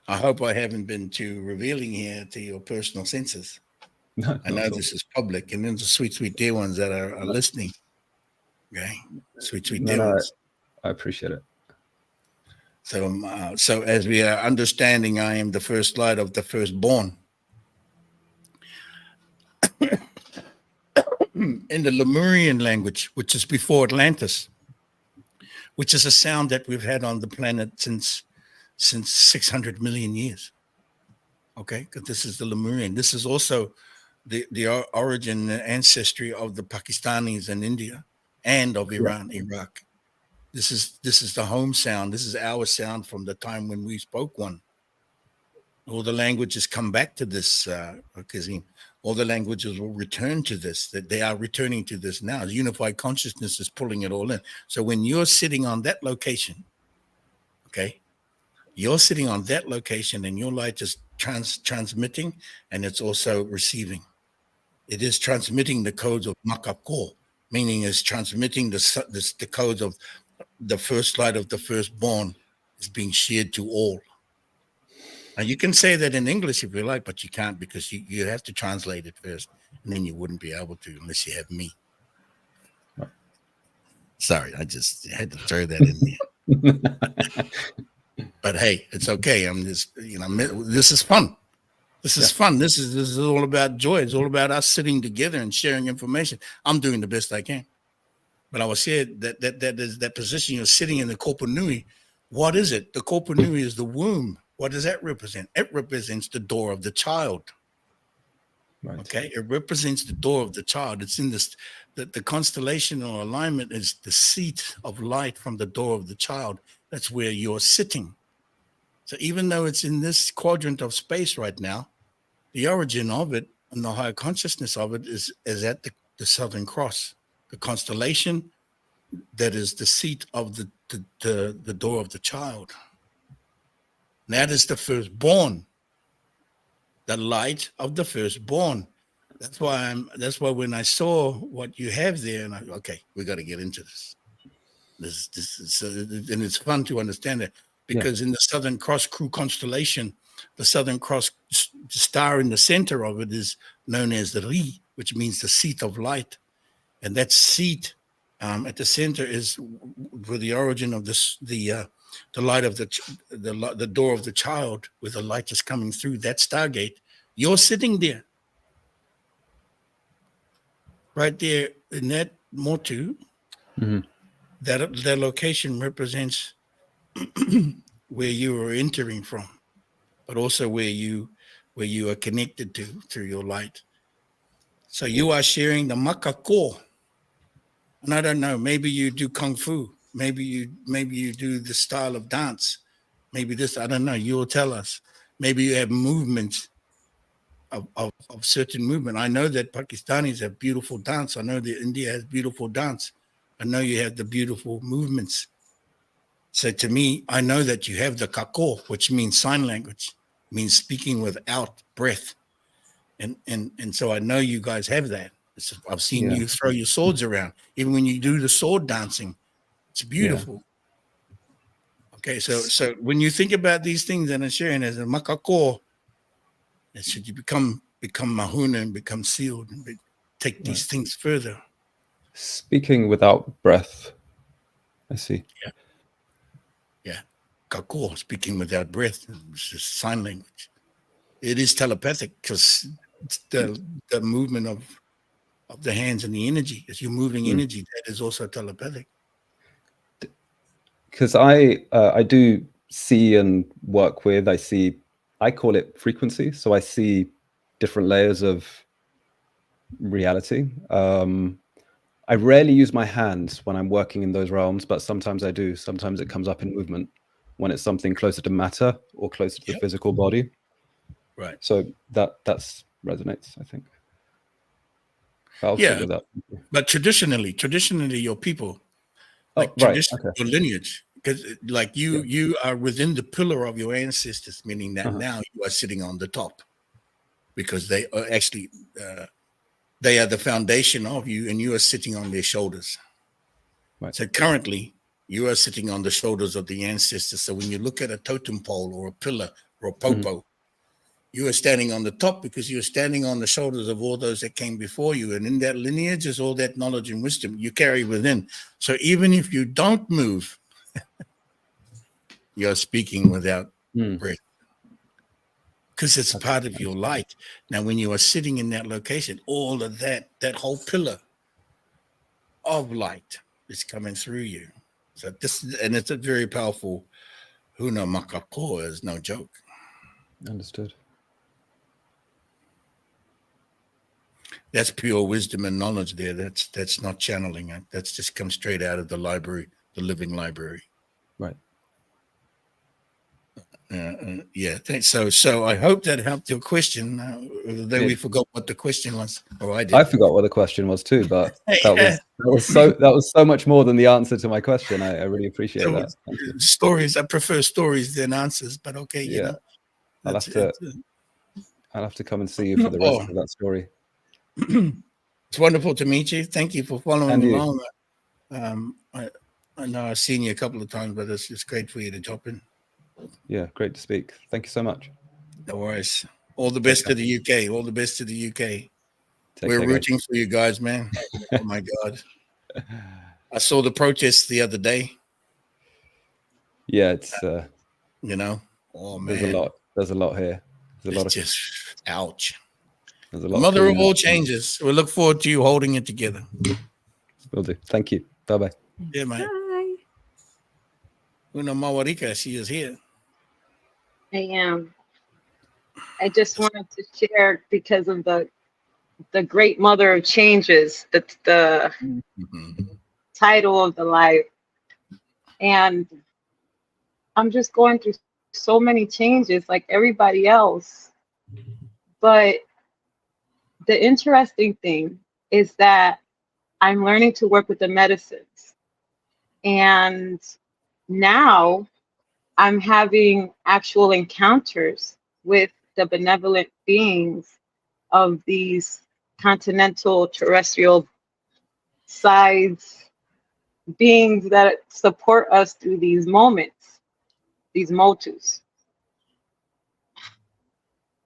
I hope I haven't been too revealing here to your personal senses. No, I know this is public, and then the sweet dear ones that are listening. Okay, sweet dear ones. I appreciate it. So as we are understanding, I am the first light of the firstborn. In the Lemurian language, which is before Atlantis, which is a sound that we've had on the planet since 600 million years. Okay, because this is the Lemurian. This is also the origin, the ancestry of the Pakistanis in India and of Iran, Iraq. This is the home sound. This is our sound from the time when we spoke one. All the languages come back to this, Kazim. All the languages will return to this, that they are returning to this now. The unified consciousness is pulling it all in. So when you're sitting on that location, okay, you're sitting on that location and your light is transmitting and it's also receiving. It is transmitting the codes of Makako, meaning it's transmitting the codes of the first light of the firstborn is being shared to all. Now you can say that in English if you like, but you can't because you have to translate it first, and then you wouldn't be able to unless you have me. Right. Sorry, I just had to throw that in there. But hey, it's okay. I'm just, this is fun. This is fun. This is all about joy. It's all about us sitting together and sharing information. I'm doing the best I can. But I was saying that is that position you're sitting in the Kopa Nui. What is it? The Kopa Nui is the womb. What does that represent? It represents the door of the child. Right. Okay, it represents the door of the child. It's in this, the constellation or alignment is the seat of light from the door of the child. That's where you're sitting. So even though it's in this quadrant of space right now, the origin of it and the higher consciousness of it is at the Southern Cross, the constellation that is the seat of the door of the child. And that is the firstborn, the light of the firstborn. That's why when I saw what you have there, and okay, we got to get into this. This is, and it's fun to understand that. Because in the Southern Cross crew constellation, the Southern Cross star in the center of it is known as the Ri, which means the seat of light. And that seat at the center is where the origin of the light of the door of the child, where the light is coming through that stargate. You're sitting there, right there in that motu. Mm-hmm. That location represents where you are entering from, but also where you are connected to through your light. So you are sharing the makako. And I don't know, maybe you do kung fu, maybe you do the style of dance, maybe this, I don't know, you'll tell us. Maybe you have movements of certain movement. I know that Pakistanis have beautiful dance. I know that India has beautiful dance. I know you have the beautiful movements. So to me, I know that you have the kako, which means sign language, means speaking without breath. And so I know you guys have that. I've seen you throw your swords around. Even when you do the sword dancing, it's beautiful. Yeah. Okay, so when you think about these things that I'm sharing as a makako, should you become mahuna and become sealed and take these things further. Speaking without breath. I see. Yeah. Kako, speaking without breath, it's just sign language. It is telepathic because it's the movement of the hands and the energy. As you're moving energy, that is also telepathic. Because I do see and work with, I call it frequency. So I see different layers of reality. I rarely use my hands when I'm working in those realms, but sometimes I do. Sometimes it comes up in movement when it's something closer to matter or closer to the physical body. Right. So that resonates, I think. I'll sit with that. But traditionally, your people, like your lineage, because like you are within the pillar of your ancestors, meaning that now you are sitting on the top, because they are actually they are the foundation of you, and you are sitting on their shoulders. Right. So currently, you are sitting on the shoulders of the ancestors. So when you look at a totem pole or a pillar or a popo, you are standing on the top because you're standing on the shoulders of all those that came before you. And in that lineage is all that knowledge and wisdom you carry within. So even if you don't move, you're speaking without breath, because it's part of your light. Now, when you are sitting in that location, all of that whole pillar of light is coming through you. So and it's a very powerful Huna Makako, is no joke. Understood. That's pure wisdom and knowledge there. That's not channeling. That's just come straight out of the library, the living library. Right. So I hope that helped your question. Though we forgot what the question was, or I did. I forgot what the question was too, but that was so much more than the answer to my question. I really appreciate that. Stories. I prefer stories than answers, but okay, you know. I'll have to come and see you for the rest of that story. It's wonderful to meet you. Thank you for following along. I know I've seen you a couple of times, but it's great for you to drop in. Yeah, great to speak. Thank you so much. No worries. All the best to the UK. All the best to the UK. Take We're care, guys. rooting for you guys, man. Oh my God. I saw the protests the other day, Yeah, it's you know. Oh man. there's a lot. There's a lot here. There's a lot It's of just ouch. there's a The lot mother of cleaning all up. changes. We look forward to you holding it together. Will do. Thank you. Bye bye. Yeah, mate. Bye. Una Mawarika, she is here. I am. I just wanted to share because of the great mother of changes. That's the Mhm. title of the live, and I'm just going through so many changes like everybody else. But the interesting thing is that I'm learning to work with the medicines, and now I'm having actual encounters with the benevolent beings of these continental terrestrial sides beings that support us through these moments, these motus.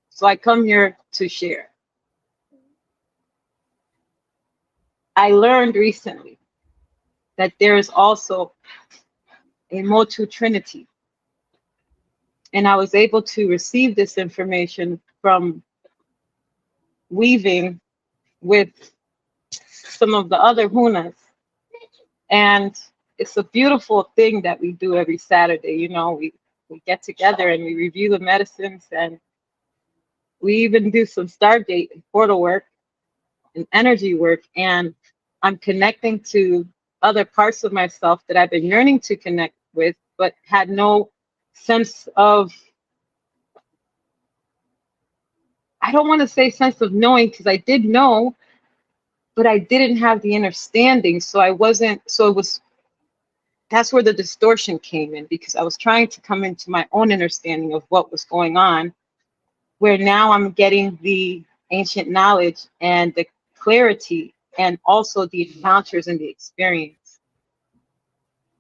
So I come here to share. I learned recently that there is also a motu trinity. And I was able to receive this information from weaving with some of the other Hunas. And it's a beautiful thing that we do every Saturday. You know, we get together and we review the medicines, and we even do some Stargate and portal work and energy work. And I'm connecting to other parts of myself that I've been yearning to connect with, but had no sense of, I don't want to say sense of knowing, because I did know, but I didn't have the understanding. So I wasn't, so it was, that's where the distortion came in, because I was trying to come into my own understanding of what was going on, where now I'm getting the ancient knowledge and the clarity and also the encounters and the experience.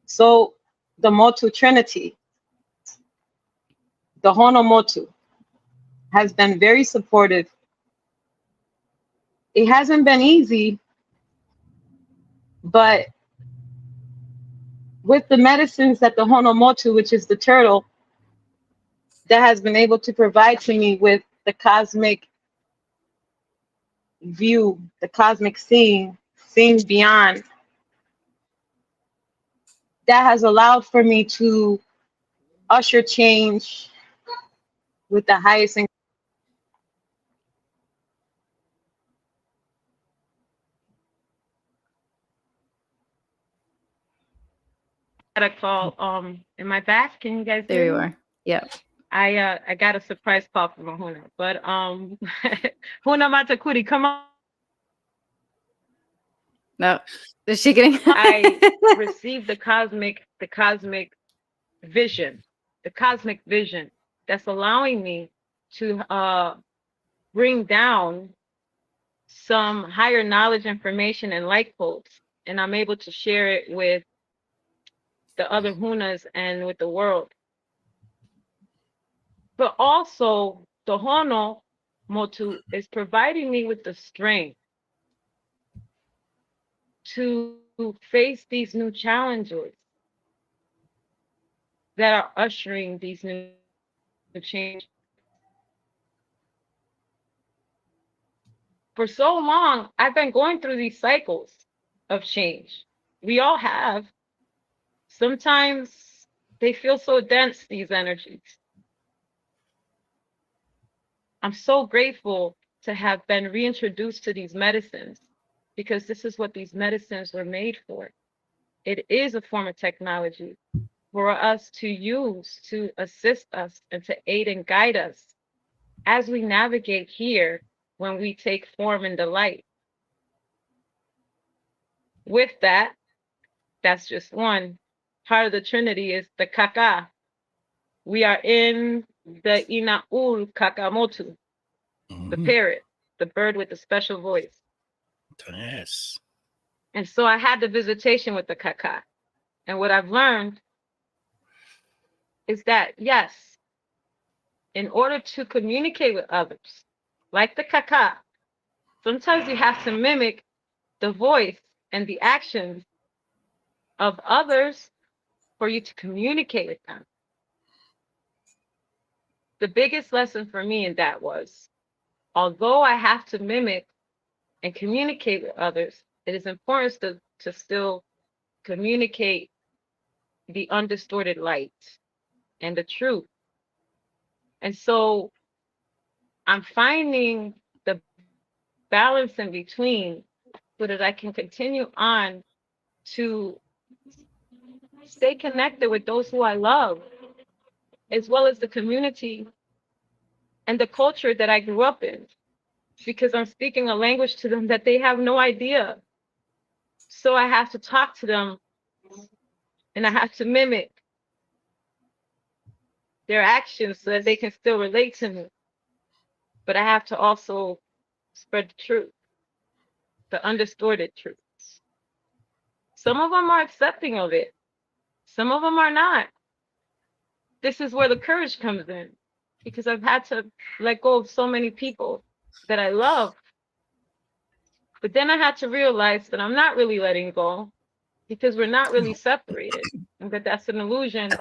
So the Motu Trinity, the Hono Motu, has been very supportive. It hasn't been easy, but with the medicines that the Hono Motu, which is the turtle, that has been able to provide to me with the cosmic view, the cosmic seeing beyond, that has allowed for me to usher change with the highest. Got a call. Am I back? Can you guys There hear you me? are. Yep. I got a surprise call from a Huna, but Huna Matakuri, come on. No. Is she getting I received the cosmic vision, that's allowing me to bring down some higher knowledge, information, and light codes, and I'm able to share it with the other Hunas and with the world. But also, the Hono Motu is providing me with the strength to face these new challenges that are ushering these new changes. For so long, I've been going through these cycles of change. We all have. Sometimes they feel so dense, these energies. I'm so grateful to have been reintroduced to these medicines, because this is what these medicines were made for. It is a form of technology for us to use to assist us and to aid and guide us as we navigate here when we take form in the light. With that, that's just one. Part of the Trinity is the Kaka. We are in the Inaul Kakamotu, the parrot, the bird with the special voice. Yes. And so I had the visitation with the Kaka. And what I've learned is that, yes, in order to communicate with others, like the kaka, sometimes you have to mimic the voice and the actions of others for you to communicate with them. The biggest lesson for me in that was, although I have to mimic and communicate with others, it is important to still communicate the undistorted light and the truth. And so I'm finding the balance in between so that I can continue on to stay connected with those who I love, as well as the community and the culture that I grew up in, because I'm speaking a language to them that they have no idea. So I have to talk to them and I have to mimic their actions so that they can still relate to me. But I have to also spread the truth, the undistorted truth. Some of them are accepting of it. Some of them are not. This is where the courage comes in, because I've had to let go of so many people that I love. But then I had to realize that I'm not really letting go, because we're not really separated, and that that's an illusion.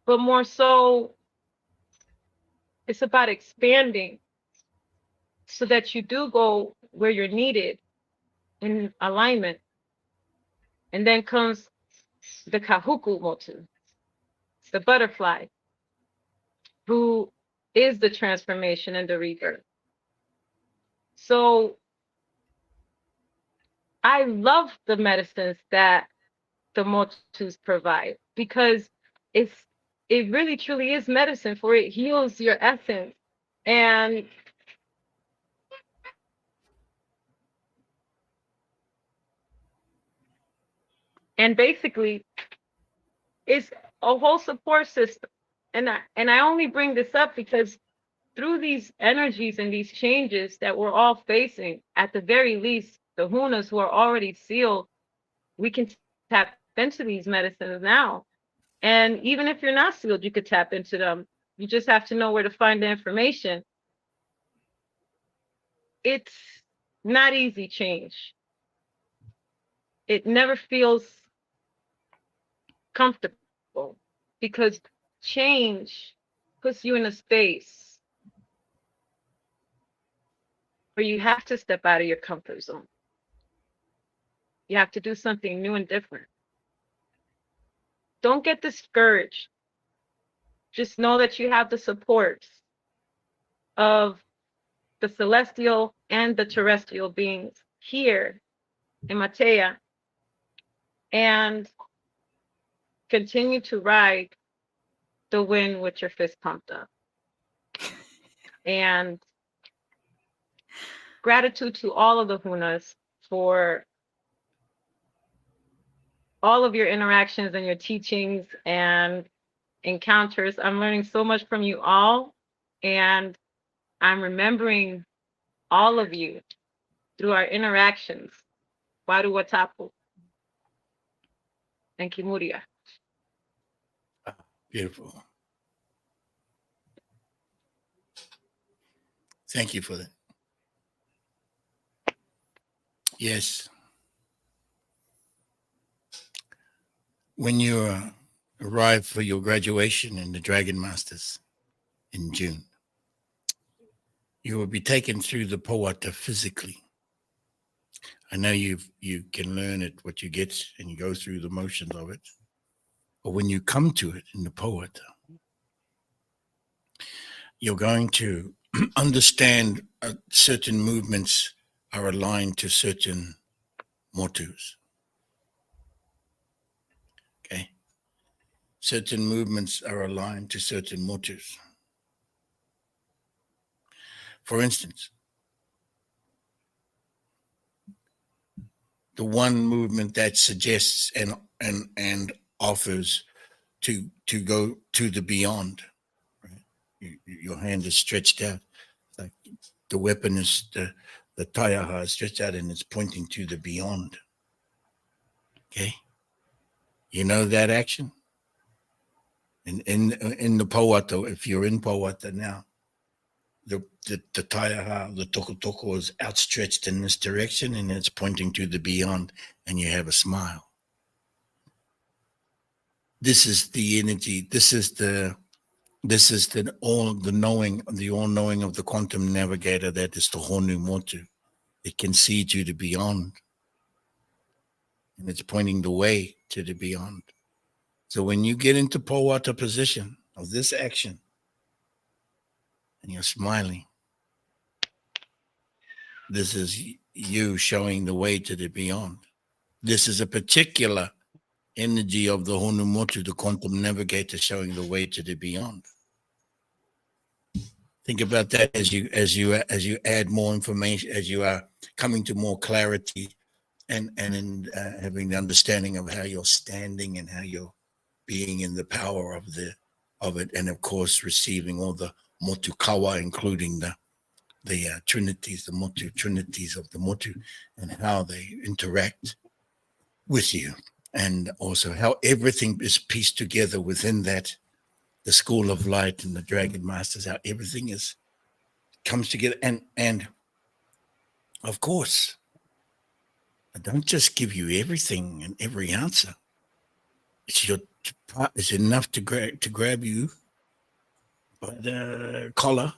But more so, it's about expanding so that you do go where you're needed in alignment. And then comes the Kahuku Motu, the butterfly, who is the transformation and the rebirth. So I love the medicines that the Motus provide, because it really truly is medicine, for it heals your essence. And basically, it's a whole support system. And I only bring this up because through these energies and these changes that we're all facing, at the very least, the Hunas who are already sealed, we can tap into these medicines now. And even if you're not sealed, you could tap into them. You just have to know where to find the information. It's not easy change. It never feels comfortable, because change puts you in a space where you have to step out of your comfort zone. You have to do something new and different. Don't get discouraged. Just know that you have the support of the celestial and the terrestrial beings here in Matea, and continue to ride the wind with your fist pumped up. And gratitude to all of the Hunas for all of your interactions and your teachings and encounters. I'm learning so much from you all, and I'm remembering all of you through our interactions. Waru Watapu and Kimuria. Beautiful. Thank you for that. Yes. When you arrive for your graduation in the Dragon Masters in June, you will be taken through the Powata physically. I know you can learn it, what you get, and you go through the motions of it. But when you come to it in the Powata, you're going to understand certain movements are aligned to certain motus. Okay. Certain movements are aligned to certain motus. For instance, the one movement that suggests and offers to go to the beyond. Right? Your hand is stretched out, like the weapon is the taiaha is stretched out and it's pointing to the beyond. Okay, you know that action. In the Powata, if you're in Powata now, the taiaha, the toko is outstretched in this direction, and it's pointing to the beyond, and you have a smile. This is the energy. This is the all-knowing of the quantum navigator. That is the Honu Motu. It can see to the beyond, and it's pointing the way to the beyond. So when you get into Powata position of this action, and you're smiling, this is you showing the way to the beyond. This is a particular energy of the Honumotu, the quantum navigator, showing the way to the beyond. Think about that as you add more information, as you are coming to more clarity, and in having the understanding of how you're standing and how you're being in the power of it, and of course receiving all the motukawa, including the trinities, the motu trinities of the motu, and how they interact with you, and also how everything is pieced together within that, the school of light and the dragon masters, how everything comes together, and of course, I don't just give you everything and every answer. It's enough to grab you by the collar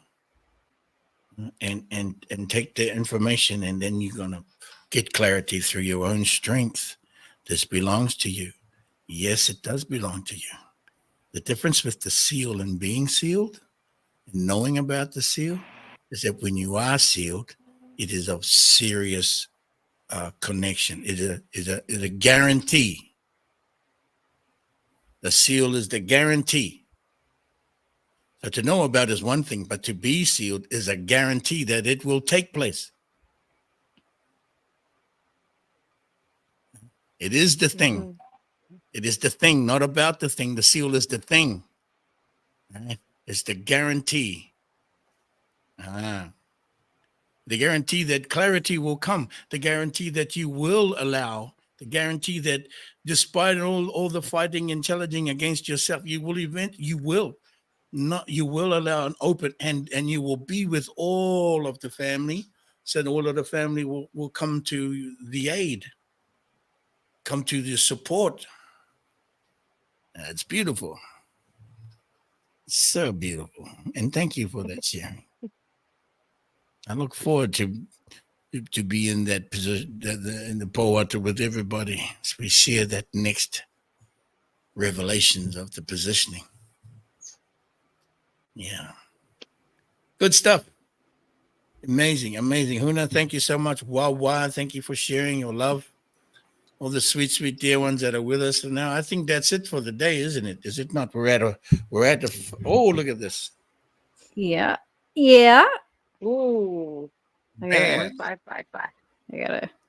and take the information, and then you're gonna get clarity through your own strength. This belongs to you. Yes, it does belong to you. The difference with the seal and being sealed, and knowing about the seal, is that when you are sealed, it is of serious connection. It is a guarantee. The seal is the guarantee. So to know about is one thing, but to be sealed is a guarantee that it will take place. It is the thing. It is the thing, not about the thing. The seal is the thing. Right? It's the guarantee. The guarantee that clarity will come. The guarantee that you will allow. The guarantee that despite all the fighting and challenging against yourself, you will allow an open, and you will be with all of the family. So all of the family will come to the aid, come to the support. It's beautiful. So beautiful. And thank you for that sharing. I look forward to be in that position, in the Powata with everybody, as we share that next revelations of the positioning. Yeah. Good stuff. Amazing. Huna, thank you so much. Wawa, thank you for sharing your love. All the sweet dear ones that are with us. And now I think that's it for the day, isn't it? Is it not? We're at oh, look at this. Yeah. Ooh. I Man. 555.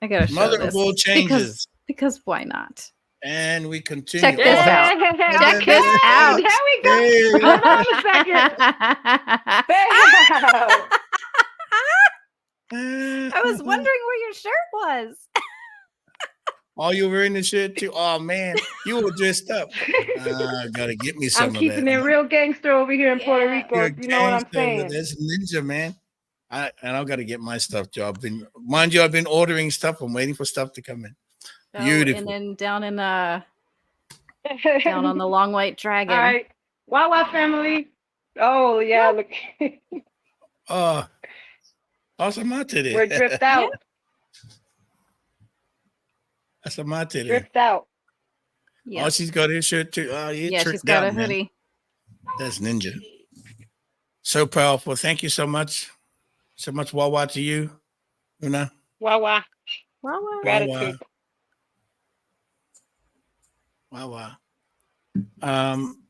I gotta show Mother this of all changes. because why not? And we continue. Check this out. Check this out. There we go. Hey. Hold on a second. Bam. I was wondering where your shirt was. Oh, you were wearing the shirt too? Oh, man. You were dressed up. Gotta get me some I'm of that. keeping it real gangster over here in Puerto Rico. You're a You know what I'm gangster, saying? That's ninja, man. I've got to get my stuff, Joe. I've been ordering stuff. I'm waiting for stuff to come in. Beautiful. And then down on the long white dragon. All right. Wawa family. Oh, yeah. Look. Awesome. We're dripped out. Awesome. Dripped out. Yes. Oh, she's got her shirt too. Oh, Yeah, she's got a hoodie. Man. That's ninja. So powerful. Thank you so much. So much Wawa to you, Huna. Wawa. Gratitude. Wawa.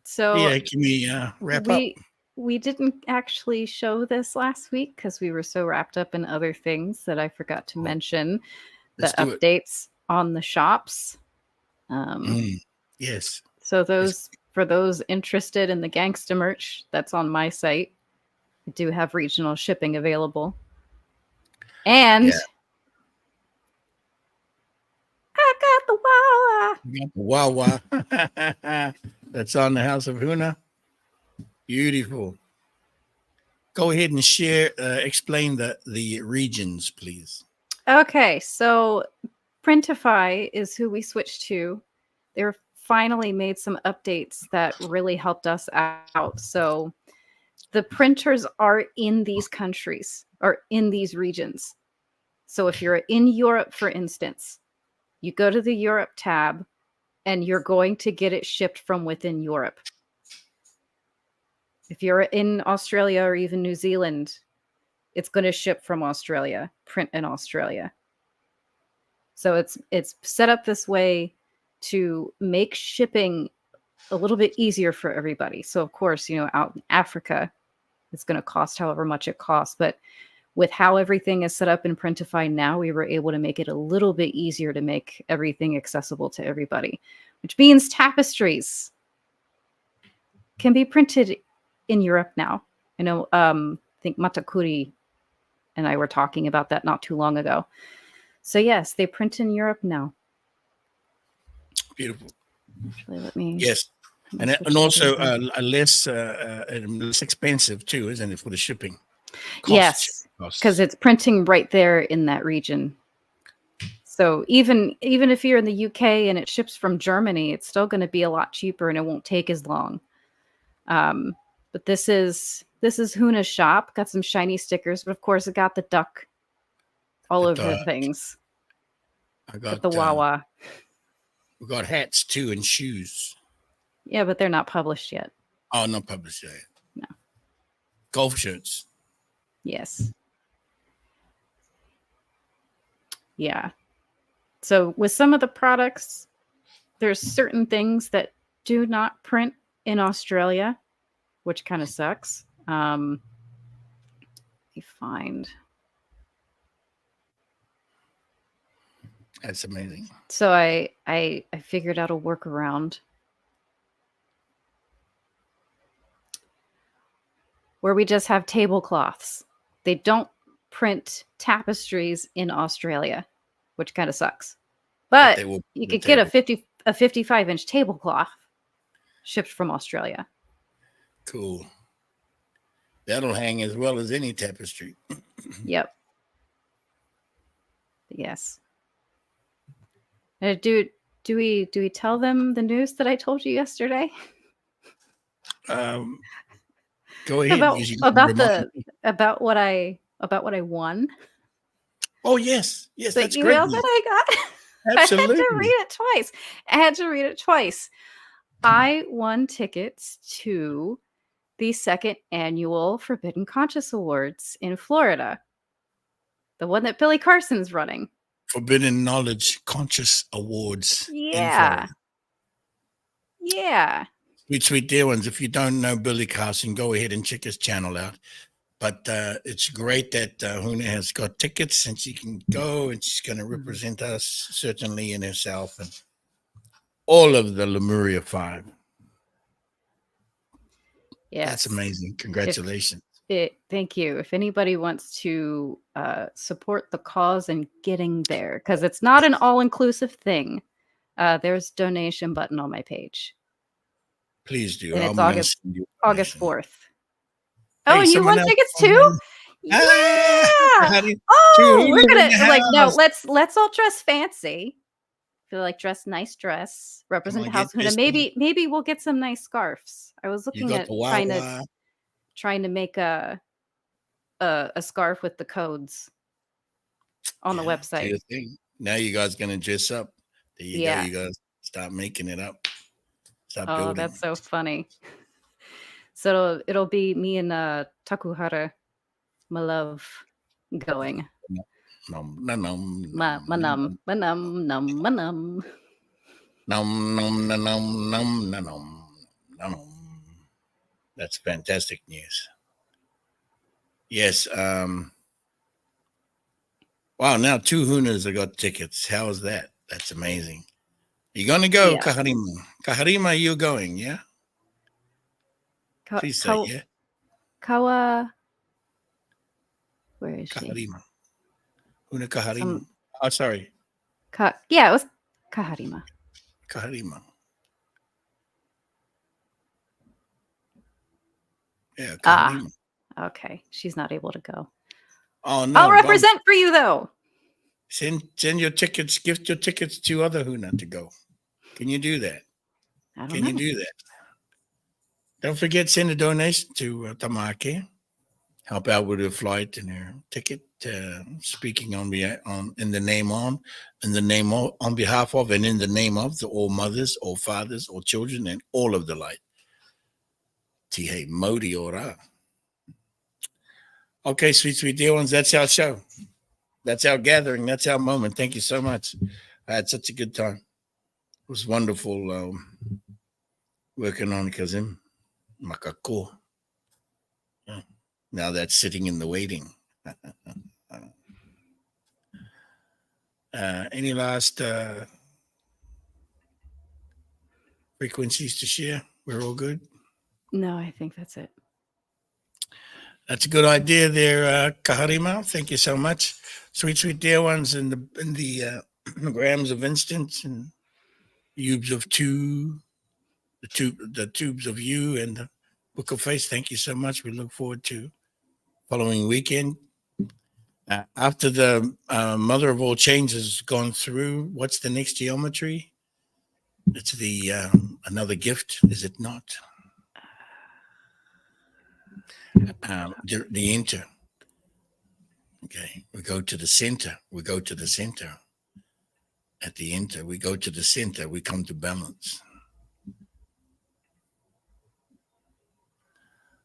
So yeah, can we wrap up? We didn't actually show this last week because we were so wrapped up in other things that I forgot to mention the updates on the shops. Yes. So for those interested in the gangsta merch, that's on my site. I do have regional shipping available. And I got the Wawa. You got the Wawa. that's on the House of Huna. Beautiful. Go ahead and share, explain the regions, please. Okay, so Printify is who we switched to. They're finally made some updates that really helped us out. So the printers are in these countries or in these regions. So if you're in Europe, for instance, you go to the Europe tab and you're going to get it shipped from within Europe. If you're in Australia or even New Zealand, it's going to ship from Australia, print in Australia. So it's set up this way to make shipping a little bit easier for everybody. So of course, out in Africa, it's going to cost however much it costs. But with how everything is set up in Printify now, we were able to make it a little bit easier to make everything accessible to everybody, which means tapestries can be printed in Europe now. I think Matakuri and I were talking about that not too long ago. So yes, they print in Europe now. Beautiful. Actually, let me. Yes, and also less expensive too, isn't it, for the shipping? Yes, because it's printing right there in that region. So even if you're in the UK and it ships from Germany, it's still going to be a lot cheaper and it won't take as long. But this is Huna's shop. Got some shiny stickers, but of course it got the duck all over the things. I got the Wawa. We got hats too and shoes. Yeah, but they're not published yet. Oh, not published yet. No. Golf shirts. Yes. Yeah. So with some of the products, there's certain things that do not print in Australia, which kind of sucks. Let me find. That's amazing. So I figured out a workaround where we just have tablecloths. They don't print tapestries in Australia, which kind of sucks. But you could get a 55-inch tablecloth shipped from Australia. Cool. That'll hang as well as any tapestry. Yep. Yes. Do we tell them the news that I told you yesterday? Go ahead. about what I won. Oh yes, the that's email great. that I got. Absolutely. I had to read it twice. I won tickets to the second annual Forbidden Conscious Awards in Florida. The one that Billy Carson's running. Forbidden Knowledge Conscious Awards. Yeah. Yeah. Sweet dear ones. If you don't know Billy Carson, go ahead and check his channel out. But it's great that Huna has got tickets and she can go and she's going to represent us, certainly in herself and all of the Lemuria 5. Yes. That's amazing. Congratulations. Thank you. If anybody wants to support the cause and getting there, because it's not an all-inclusive thing, there's a donation button on my page. Please do. And it's August 4th. Oh, Hey, and you won tickets too? Yeah. Oh, we're gonna let's all dress fancy. Feel like nice dress, represent the house. Maybe we'll get some nice scarves. I was looking at trying to make a scarf with the codes on the website. Now you guys gonna dress up. There you go. You guys start making it up. Stop building. That's so funny. So it'll be me and Takuhara, my love, going. That's fantastic news. Yes. Wow. Now 2 Hunas have got tickets. How is that? That's amazing. You're gonna go, yeah. Kaharima. Kaharima, you're going, yeah? Please say yeah. Kawa. Where is she? Kaharima. Huna Kaharima. Oh, sorry. Yeah, it was Kaharima. Kaharima. Yeah, Ah. Kahima. Okay. She's not able to go. Oh no! I'll Bum. represent for you, though. Send your tickets. Gift your tickets to other Huna to go. Can you do that? I don't Can know. you do that? Don't forget, send a donation to Tamake. Help out with her flight and her ticket. Speaking on behalf on in the name on behalf of and in the name of the all mothers, all fathers, all children, and all of the light. Tihe Modi ora. Okay, sweet dear ones. That's our show. That's our gathering. That's our moment. Thank you so much. I had such a good time. It was wonderful working on Kazim Makako. Yeah. Now that's sitting in the waiting. Any last frequencies to share? We're all good. No, I think that's it. That's a good idea there, Kaharima. Thank you so much. Sweet dear ones in the grams of instance and cubes of two, the tubes of you and the book of face. Thank you so much. We look forward to following weekend. After the mother of all change has gone through, what's the next geometry? It's the another gift, is it not? The enter. Okay, we go to the center. We go to the center. At the enter, we go to the center. We come to balance.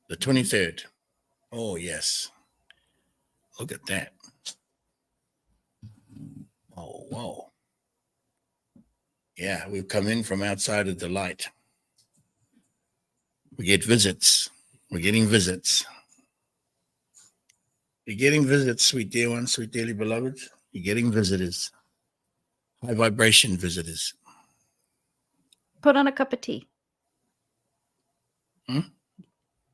The 23rd. Oh, yes. Look at that. Oh, whoa. Yeah, we've come in from outside of the light. We get visits. We're getting visits. You're getting visits, sweet dear ones, sweet dearly beloved. You're getting visitors. High vibration visitors. Put on a cup of tea. Hmm?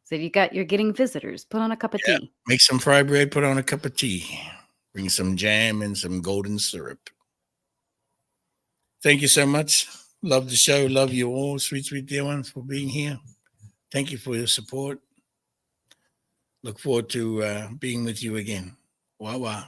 So you're getting visitors. Put on a cup of tea. Make some fry bread, put on a cup of tea. Bring some jam and some golden syrup. Thank you so much. Love the show. Love you all, sweet dear ones, for being here. Thank you for your support. Look forward to being with you again. Wah wah.